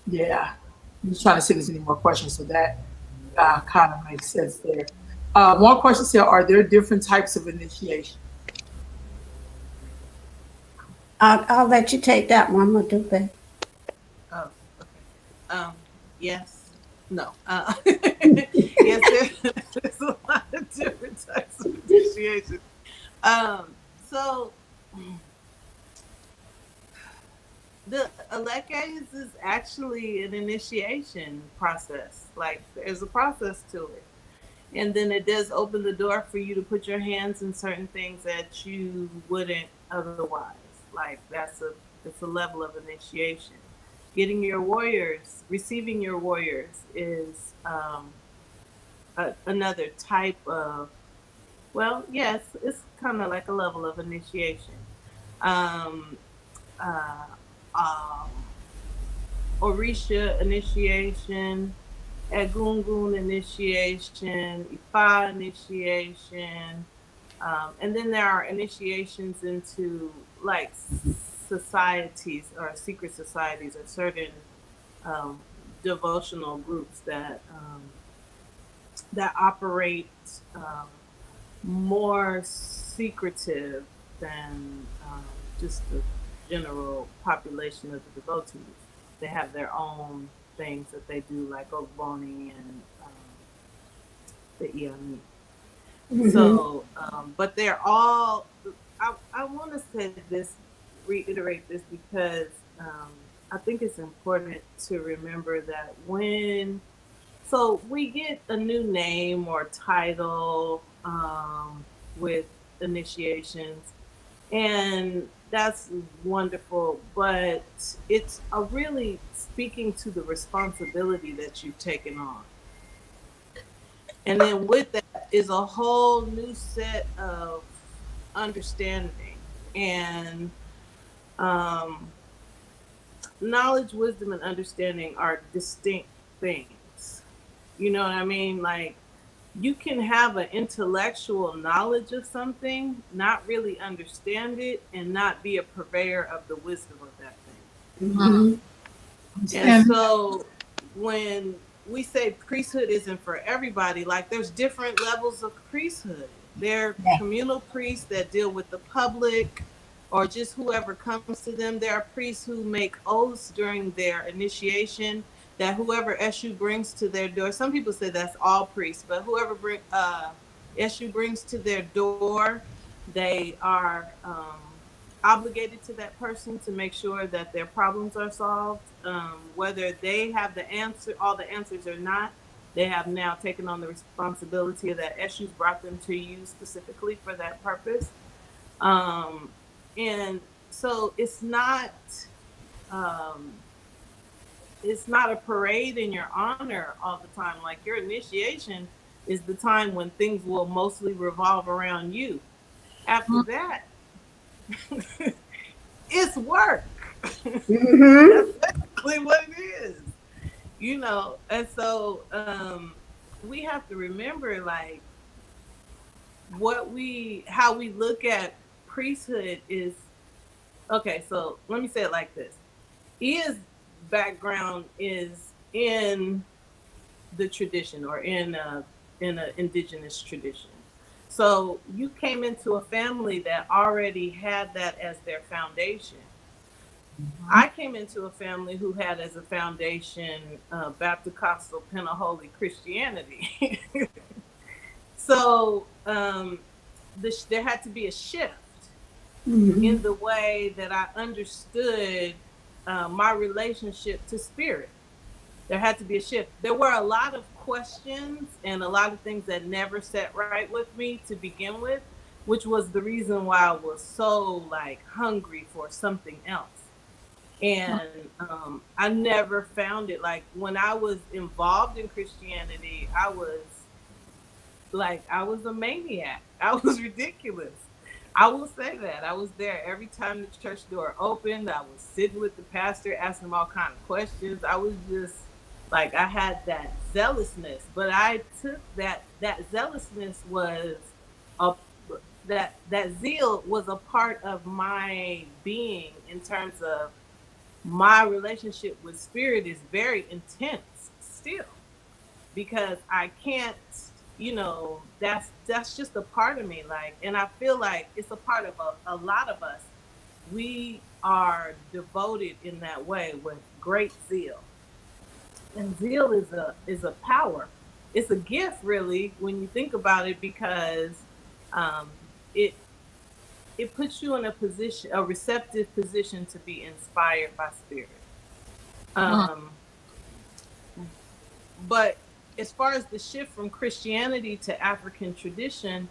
[SPEAKER 1] Yeah, I'm just trying to see if there's any more questions, so that kind of makes sense there. One question said, are there different types of initiation?
[SPEAKER 3] I'll let you take that one, Madupe.
[SPEAKER 2] Oh, okay. Yes. No. Yes, there's a lot of different types of initiation. So the Yeyes is actually an initiation process. Like, there's a process to it. And then it does open the door for you to put your hands in certain things that you wouldn't otherwise. Like, it's a level of initiation. Getting your warriors, receiving your warriors is another type of, well, yes, it's kind of like a level of initiation. Orisha initiation, Egungun initiation, Ifa initiation, and then there are initiations into like societies or secret societies or certain devotional groups that operate more secretive than just the general population of the devotees. They have their own things that they do, like Ogboni and the Iyas. Mm-hmm. So, but they're all, I want to say this, reiterate this, because I think it's important to remember that so we get a new name or title with initiations, and that's wonderful, but it's really speaking to the responsibility that you've taken on. And then with that is a whole new set of understanding and knowledge, wisdom, and understanding are distinct things. You know what I mean? Like, you can have an intellectual knowledge of something, not really understand it, and not be a purveyor of the wisdom of that thing. Mm-hmm. And so when we say priesthood isn't for everybody, like, there's different levels of priesthood. There are communal priests that deal with the public or just whoever comes to them. There are priests who make oaths during their initiation that whoever Eshu brings to their door, some people say that's all priests, but whoever Eshu brings to their door, they are obligated to that person to make sure that their problems are solved. Whether they have all the answers or not, they have now taken on the responsibility of that Eshu's brought them to you specifically for that purpose. And so it's not a parade in your honor all the time. Like, your initiation is the time when things will mostly revolve around you. After that, it's work. Mm-hmm. That's basically what it is, you know. And so we have to remember, like, how we look at priesthood is, okay, so let me say it like this. Iyas' background is in the tradition, or in an indigenous tradition. So you came into a family that already had that as their foundation. I came into a family who had as a foundation Baptist Costal Pentecostal Christianity. So there had to be a shift in the way that I understood my relationship to spirit. There had to be a shift. There were a lot of questions and a lot of things that never sat right with me to begin with, which was the reason why I was so like hungry for something else. And I never found it. Like when I was involved in Christianity, I was a maniac. I was ridiculous. I will say that. I was there every time the church door opened. I was sitting with the pastor, asking him all kind of questions. I was just like, I had that zealousness, but I took that zealousness was that zeal was a part of my being in terms of my relationship with spirit is very intense still, because I can't, that's just a part of me. Like, and I feel like it's a part of a lot of us. We are devoted in that way with great zeal. And zeal is a power. It's a gift, really, when you think about it, because it puts you in a receptive position to be inspired by spirit. But as far as the shift from Christianity to African tradition,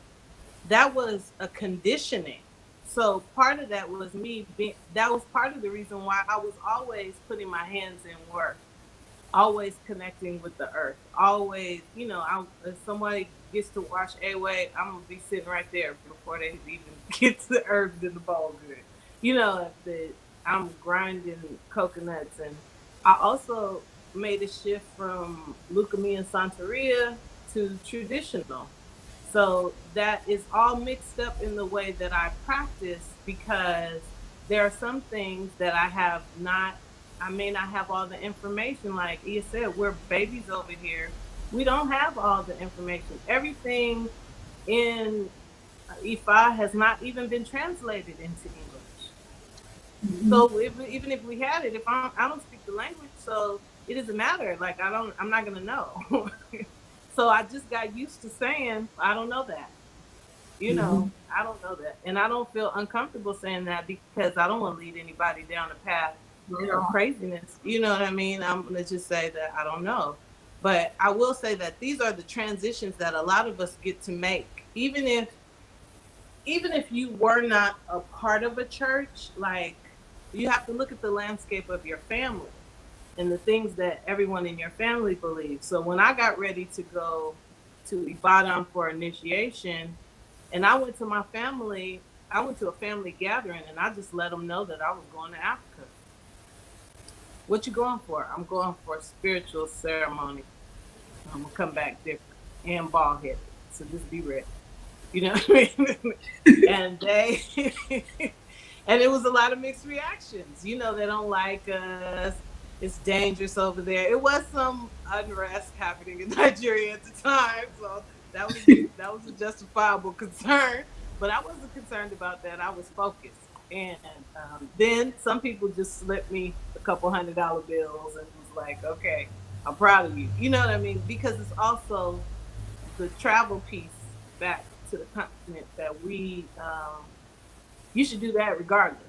[SPEAKER 2] that was a conditioning. So part of that was that was part of the reason why I was always putting my hands in work, always connecting with the earth, always, if somebody gets to watch A-Way, I'm going to be sitting right there before they even get to the herbs in the bowl good. I'm grinding coconuts. And I also made a shift from Lukumi and Santeria to traditional. So that is all mixed up in the way that I practice, because there are some things that I may not have all the information. Like Iyas said, we're babies over here. We don't have all the information. Everything in Ifa has not even been translated into English. So even if we had it, if I don't speak the language, so it doesn't matter. Like I'm not gonna know. So I just got used to saying, I don't know that. I don't know that. And I don't feel uncomfortable saying that, because I don't want to lead anybody down a path of craziness. You know what I mean? I'm going to just say that I don't know. But I will say that these are the transitions that a lot of us get to make. Even if you were not a part of a church, like, you have to look at the landscape of your family and the things that everyone in your family believes. So when I got ready to go to Ibadan for initiation, and I went to a family gathering, and I just let them know that I was going to Africa. What you going for? I'm going for a spiritual ceremony. I'm going to come back different and bald-headed. So just be ready. You know what I mean? And it was a lot of mixed reactions. They don't like us. It's dangerous over there. It was some unrest happening in Nigeria at the time, so that was a justifiable concern. But I wasn't concerned about that. I was focused. And then some people just slipped me a couple $100 bills and was like, "Okay, I'm proud of you." You know what I mean? Because it's also the travel piece back to the continent that you should do that regardless.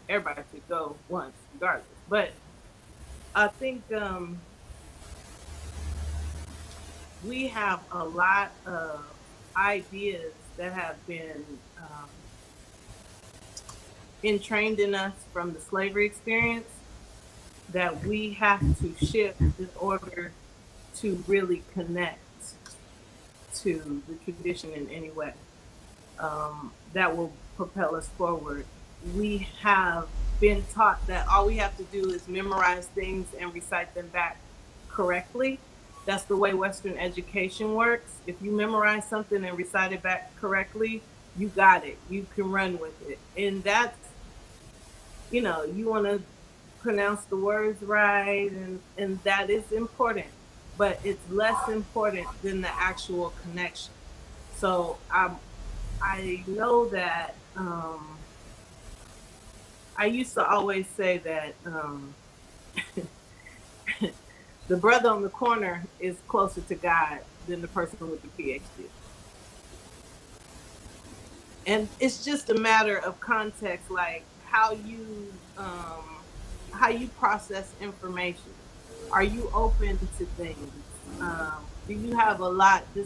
[SPEAKER 2] Everybody should go once regardless. But I think we have a lot of ideas that have been entrained in us from the slavery experience that we have to shift in order to really connect to the tradition in any way that will propel us forward. We have been taught that all we have to do is memorize things and recite them back correctly. That's the way Western education works. If you memorize something and recite it back correctly, you got it. You can run with it. And that's, you want to pronounce the words right, and that is important. But it's less important than the actual connection. So I know that I used to always say that the brother on the corner is closer to God than the person with the PhD. And it's just a matter of context, like how you process information. Are you open to things? Do you have a lot? Do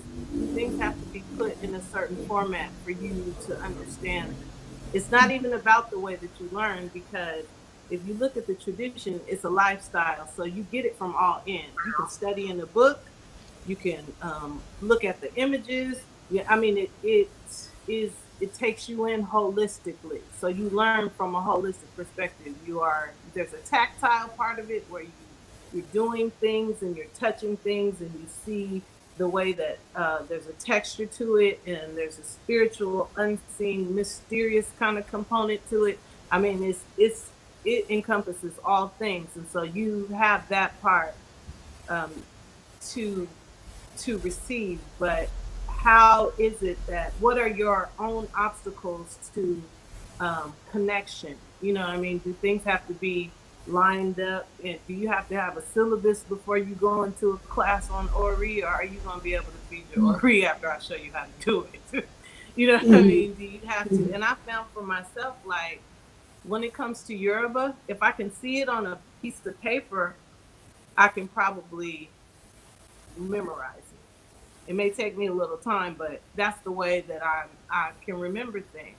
[SPEAKER 2] things have to be put in a certain format for you to understand them? It's not even about the way that you learn, because if you look at the tradition, it's a lifestyle. So you get it from all ends. You can study in the book. You can look at the images. Yeah, I mean, it takes you in holistically. So you learn from a holistic perspective. There's a tactile part of it where you're doing things and you're touching things and you see the way that there's a texture to it, and there's a spiritual, unseen, mysterious kind of component to it. I mean, it encompasses all things, and so you have that part to receive. But how is it that, what are your own obstacles to connection? You know what I mean? Do things have to be lined up? And do you have to have a syllabus before you go into a class on Ori, or are you going to be able to feed your Ori after I show you how to do it? You know what I mean? Do you have to? And I found for myself, like, when it comes to Yoruba, if I can see it on a piece of paper, I can probably memorize it. It may take me a little time, but that's the way that I can remember things.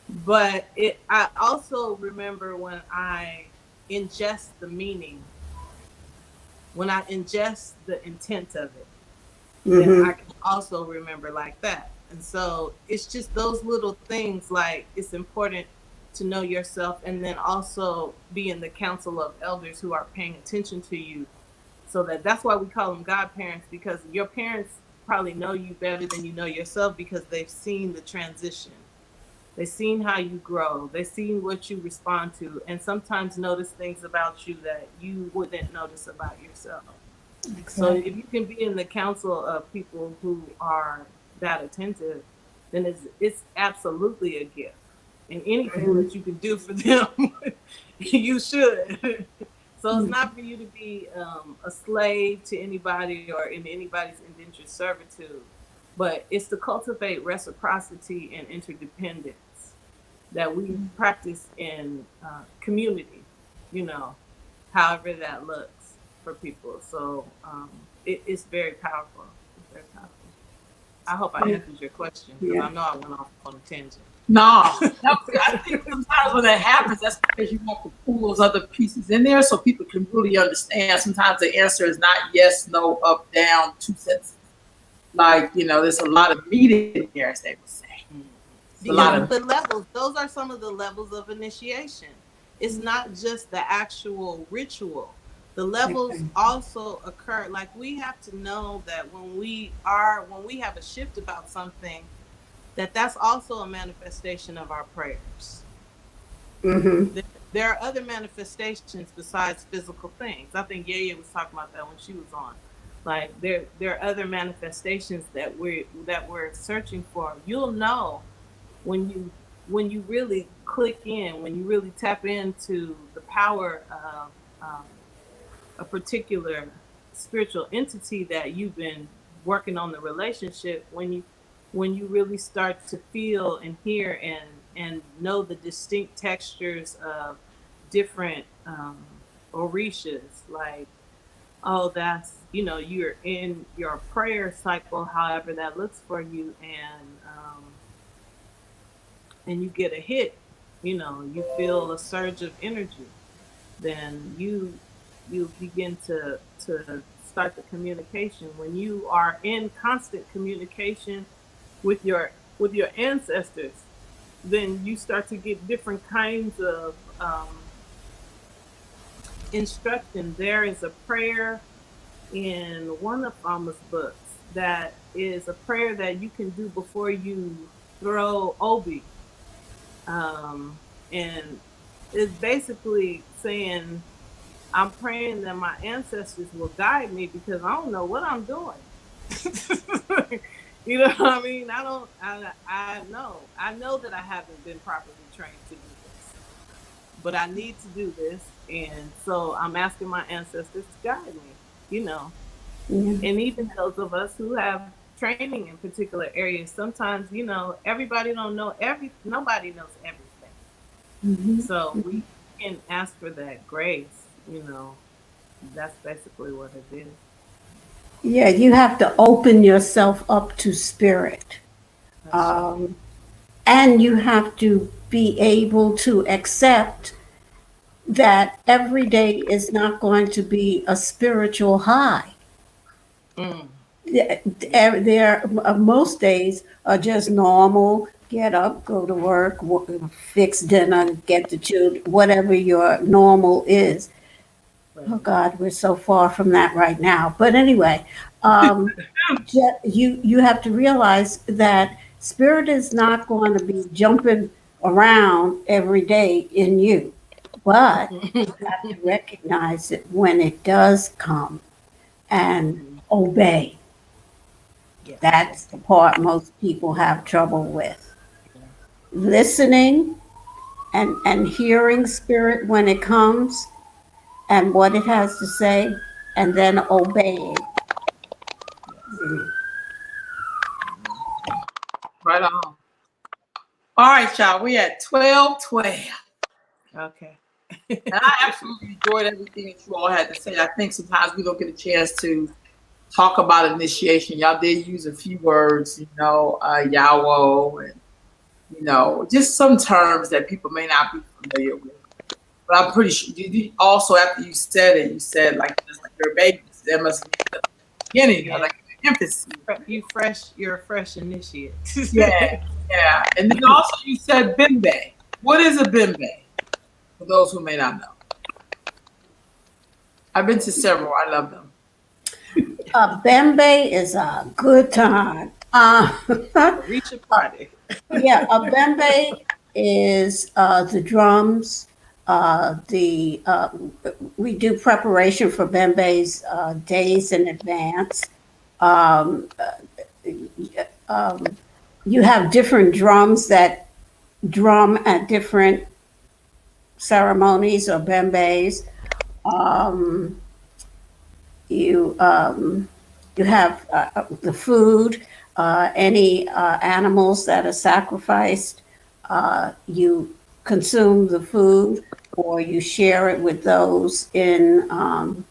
[SPEAKER 2] But I also remember when I ingest the meaning, when I ingest the intent of it, then I can also remember like that. And so it's just those little things, like it's important to know yourself, and then also be in the council of elders who are paying attention to you. So that's why we call them godparents, because your parents probably know you better than you know yourself, because they've seen the transition. They've seen how you grow. They've seen what you respond to, and sometimes notice things about you that you wouldn't notice about yourself. Exactly. So if you can be in the council of people who are that attentive, then it's absolutely a gift. And anything that you can do for them, you should. So it's not for you to be a slave to anybody or in anybody's indentured servitude, but it's to cultivate reciprocity and interdependence that we practice in community, however that looks for people. So it's very powerful. It's very powerful. I hope I answered your question, because I know I went off on a tangent.
[SPEAKER 1] No, I think sometimes when that happens, that's because you have to pull those other pieces in there so people can really understand. Sometimes the answer is not yes, no, up, down, 2 sentences. Like, there's a lot of meat in there, as they would say.
[SPEAKER 2] The levels, those are some of the levels of initiation. It's not just the actual ritual. The levels also occur. Like, we have to know that when we have a shift about something, that's also a manifestation of our prayers. There are other manifestations besides physical things. I think Yeyes was talking about that when she was on. Like, there are other manifestations that we're searching for. You'll know when you really click in, when you really tap into the power of a particular spiritual entity that you've been working on the relationship, when you really start to feel and hear and know the distinct textures of different orishas, like, oh, that's, you're in your prayer cycle, however that looks for you, and you get a hit, you feel a surge of energy, then you begin to start the communication. When you are in constant communication with your ancestors, then you start to get different kinds of instruction. There is a prayer in one of Mama's books that is a prayer that you can do before you throw obi, and it's basically saying, I'm praying that my ancestors will guide me, because I don't know what I'm doing. You know what I mean? I know that I haven't been properly trained to do this, but I need to do this. And so I'm asking my ancestors to guide me, you know.
[SPEAKER 3] Yeah.
[SPEAKER 2] And even those of us who have training in particular areas, sometimes, you know, everybody don't know nobody knows everything.
[SPEAKER 3] Mm-hmm.
[SPEAKER 2] So we can ask for that grace, you know. That's basically what it is.
[SPEAKER 3] Yeah, you have to open yourself up to spirit.
[SPEAKER 2] That's right.
[SPEAKER 3] Um, and you have to be able to accept that every day is not going to be a spiritual high.
[SPEAKER 2] Mm.
[SPEAKER 3] Most days are just normal. Get up, go to work, fix dinner, get the children, whatever your normal is. Oh
[SPEAKER 2] Right.
[SPEAKER 3] God, we're so far from that right now. But anyway, um, you have to realize that spirit is not going to be jumping around every day in you, but you have to recognize it when it does come and
[SPEAKER 2] Mhm.
[SPEAKER 3] obey.
[SPEAKER 2] Yes.
[SPEAKER 3] That's the part most people have trouble with.
[SPEAKER 2] Yeah.
[SPEAKER 3] Listening and hearing spirit when it comes and what it has to say, and then obeying.
[SPEAKER 2] Yes.
[SPEAKER 1] Right on. All right, y'all. We at 12:12.
[SPEAKER 2] Okay.
[SPEAKER 1] And I absolutely enjoyed everything that you all had to say. I think sometimes we don't get a chance to talk about initiation. Y'all did use a few words, yawo, and just some terms that people may not be familiar with. But I'm pretty sure also after you said it, you said like just like your babies. There must be the beginning,
[SPEAKER 2] Yeah.
[SPEAKER 1] like an emphasis.
[SPEAKER 2] You're a fresh initiate.
[SPEAKER 1] Yeah, yeah. And then also you said bimbe. What is a bimbe? For those who may not know. I've been to several. I love them.
[SPEAKER 3] A bembe is a good time.
[SPEAKER 2] Reach a party.
[SPEAKER 3] Yeah, a bembe is the drums. The We do preparation for bembes days in advance. Um, um, you have different drums that drum at different ceremonies or bembes. Um, you you have the food, any animals that are sacrificed. You consume the food, or you share it with those in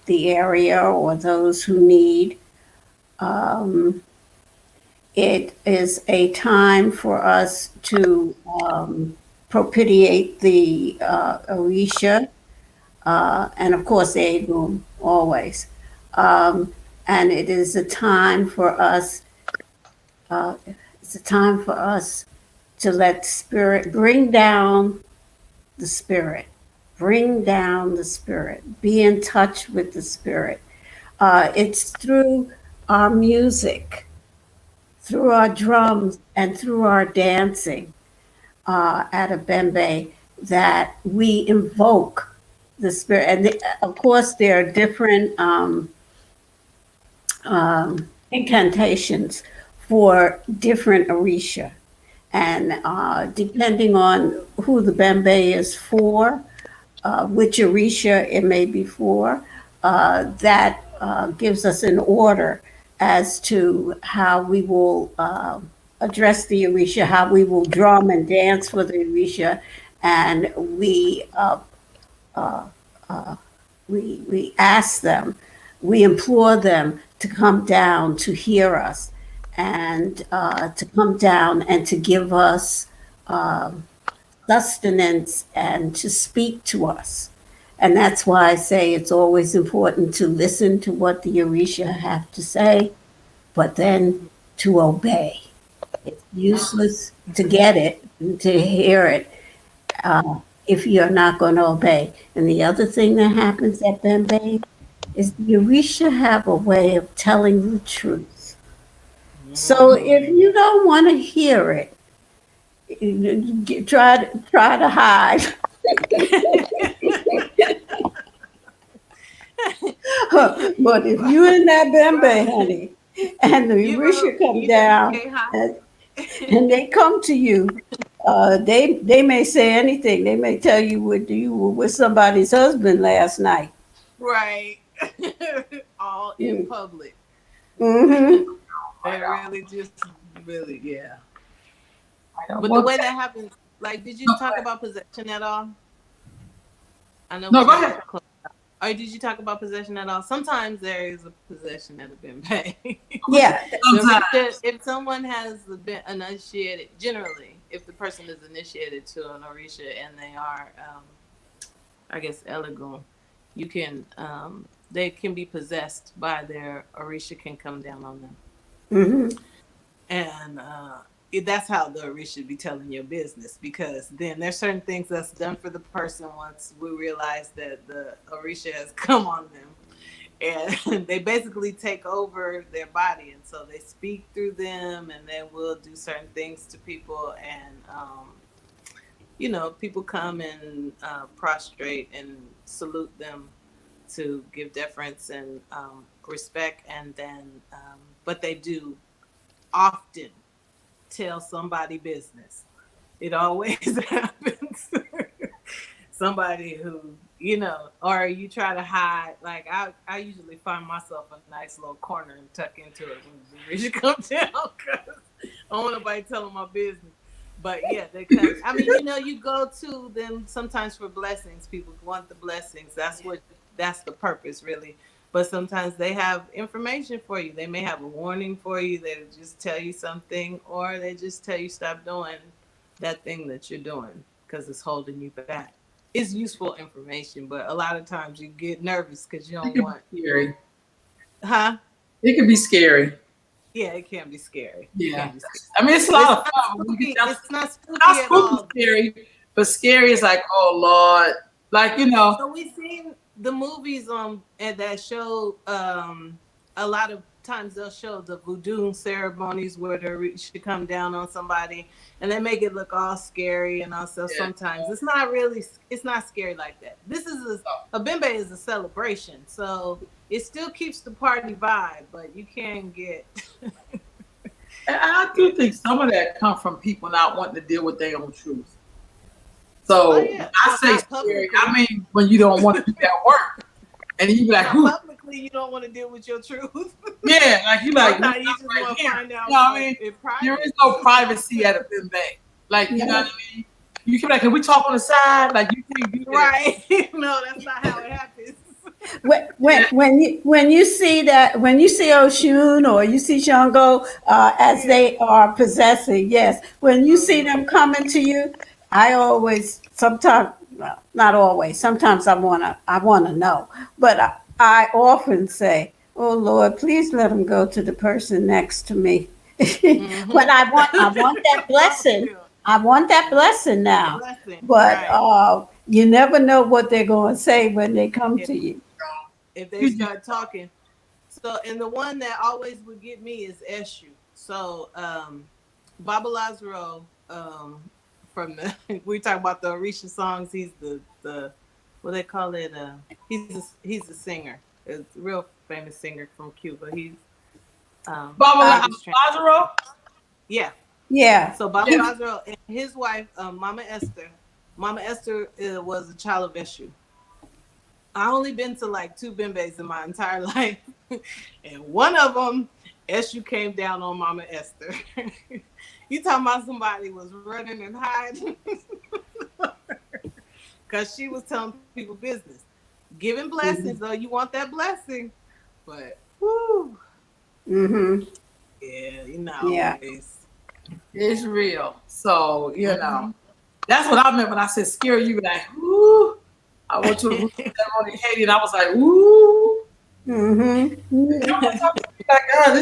[SPEAKER 3] the area or those who need. Um, it is a time for us to propitiate the Orisha, and of course the aid room always. Um, and it is a time for us. Uh, it's a time for us to let spirit bring down the spirit, bring down the spirit, be in touch with the spirit. It's through our music, through our drums, and through our dancing at a bembe that we invoke the spirit. And of course, there are different incantations for different orisha. And depending on who the bembe is for, which orisha it may be for, that gives us an order as to how we will address the orisha, how we will drum and dance for the orisha, and we ask them, we implore them to come down to hear us and to come down and to give us sustenance and to speak to us. And that's why I say it's always important to listen to what the Orisha have to say, but then to obey. It's useless to get it, to hear it, if you're not going to obey. And the other thing that happens at Bembe is the Orisha have a way of telling the truth. So if you don't want to hear it, try to hide. But if you in that bembe, honey, and the Orisha come down, and they come to you. They may say anything. They may tell you were with somebody's husband last night.
[SPEAKER 2] Right. All in public.
[SPEAKER 3] Mm-hmm.
[SPEAKER 2] They really, yeah. But the way that happens, like, did you talk about possession at all? I know.
[SPEAKER 1] No, go ahead.
[SPEAKER 2] Or did you talk about possession at all? Sometimes there is a possession at a bimbe.
[SPEAKER 3] Yeah.
[SPEAKER 2] If someone has been initiated, generally, if the person is initiated to an Orisha and they are, I guess, Elegun, you can, they can be possessed by their Orisha can come down on them.
[SPEAKER 3] Mm-hmm.
[SPEAKER 2] And that's how the Orisha be telling your business, because then there's certain things that's done for the person once we realize that the Orisha has come on them, and they basically take over their body, and so they speak through them, and they will do certain things to people, and people come and prostrate and salute them to give deference and respect, and then but they do often tell somebody business. It always happens. Somebody who, or you try to hide. Like I usually find myself a nice little corner and tuck into it when the Orisha come down, because I don't want nobody telling my business. But yeah, they come. I mean, you go to them sometimes for blessings. People want the blessings. That's the purpose, really. But sometimes they have information for you. They may have a warning for you. They just tell you something, or they just tell you stop doing that thing that you're doing because it's holding you back. It's useful information, but a lot of times you get nervous because you don't want.
[SPEAKER 1] Scary.
[SPEAKER 2] Huh?
[SPEAKER 1] It can be scary.
[SPEAKER 2] Yeah, it can be scary.
[SPEAKER 1] Yeah. I mean, it's a lot of fun.
[SPEAKER 2] It's not spooky at all.
[SPEAKER 1] Scary, but scary is like, oh Lord, like
[SPEAKER 2] So we've seen the movies and that show a lot of times they'll show the voodoo ceremonies where the Orisha come down on somebody and they make it look all scary and also sometimes it's not scary like that. This is a bimbe is a celebration, so it still keeps the party vibe, but you can get
[SPEAKER 1] and I do think some of that come from people not wanting to deal with their own truth. So I say scary. I mean, when you don't want to do that work, and you be like,
[SPEAKER 2] publicly, you don't want to deal with your truth.
[SPEAKER 1] Yeah, like you like,
[SPEAKER 2] you just want to find out.
[SPEAKER 1] I mean, there is no privacy at a bimbe. Like, you know what I mean? You can be like, can we talk on the side? Like, you can't do that.
[SPEAKER 2] Right? No, that's not how it happens.
[SPEAKER 3] When you see Oshun or you see Shango as they are possessing, yes. When you see them coming to you, I always, sometimes, well, not always, sometimes I wanna know, but I often say, oh Lord, please let them go to the person next to me. But I want that blessing. I want that blessing now. But you never know what they're going to say when they come to you.
[SPEAKER 2] If they start talking. So, and the one that always would get me is Eshu. So, Baba Lazaro, from the, we talk about the Orisha songs. He's the what they call it. He's a singer. It's a real famous singer from Cuba. He's
[SPEAKER 1] Baba Lazaro.
[SPEAKER 2] Yeah.
[SPEAKER 3] Yeah.
[SPEAKER 2] So Baba Lazaro and his wife, Mama Esther. Mama Esther was a child of Eshu. I only been to like 2 bimbes in my entire life, and one of them, Eshu came down on Mama Esther. You talking about somebody was running and hiding because she was telling people business, giving blessings. Though you want that blessing, but whoo, yeah,
[SPEAKER 1] it's real. So that's what I meant when I said scary. You were like, whoo. I went to a ceremony, Haiti, and I was like, ooh. Like,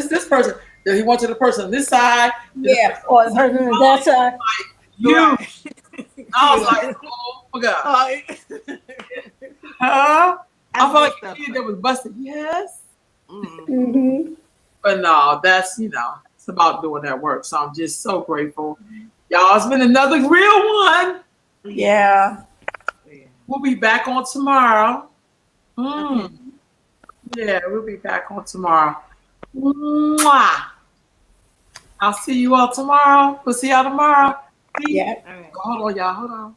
[SPEAKER 1] this person. Then he went to the person on this side.
[SPEAKER 3] Yeah, or the person on that side.
[SPEAKER 1] You. I was like, oh my God. I felt like a kid that was busted. Yes. But no, that's, it's about doing that work. So I'm just so grateful. Y'all, it's been another real one.
[SPEAKER 3] Yeah.
[SPEAKER 1] We'll be back on tomorrow. Yeah, we'll be back on tomorrow. Mwah. I'll see you all tomorrow. We'll see y'all tomorrow.
[SPEAKER 3] Yeah.
[SPEAKER 2] All right.
[SPEAKER 1] Hold on, y'all. Hold on.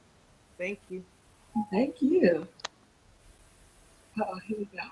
[SPEAKER 2] Thank you.
[SPEAKER 1] Thank you. Oh, here we go.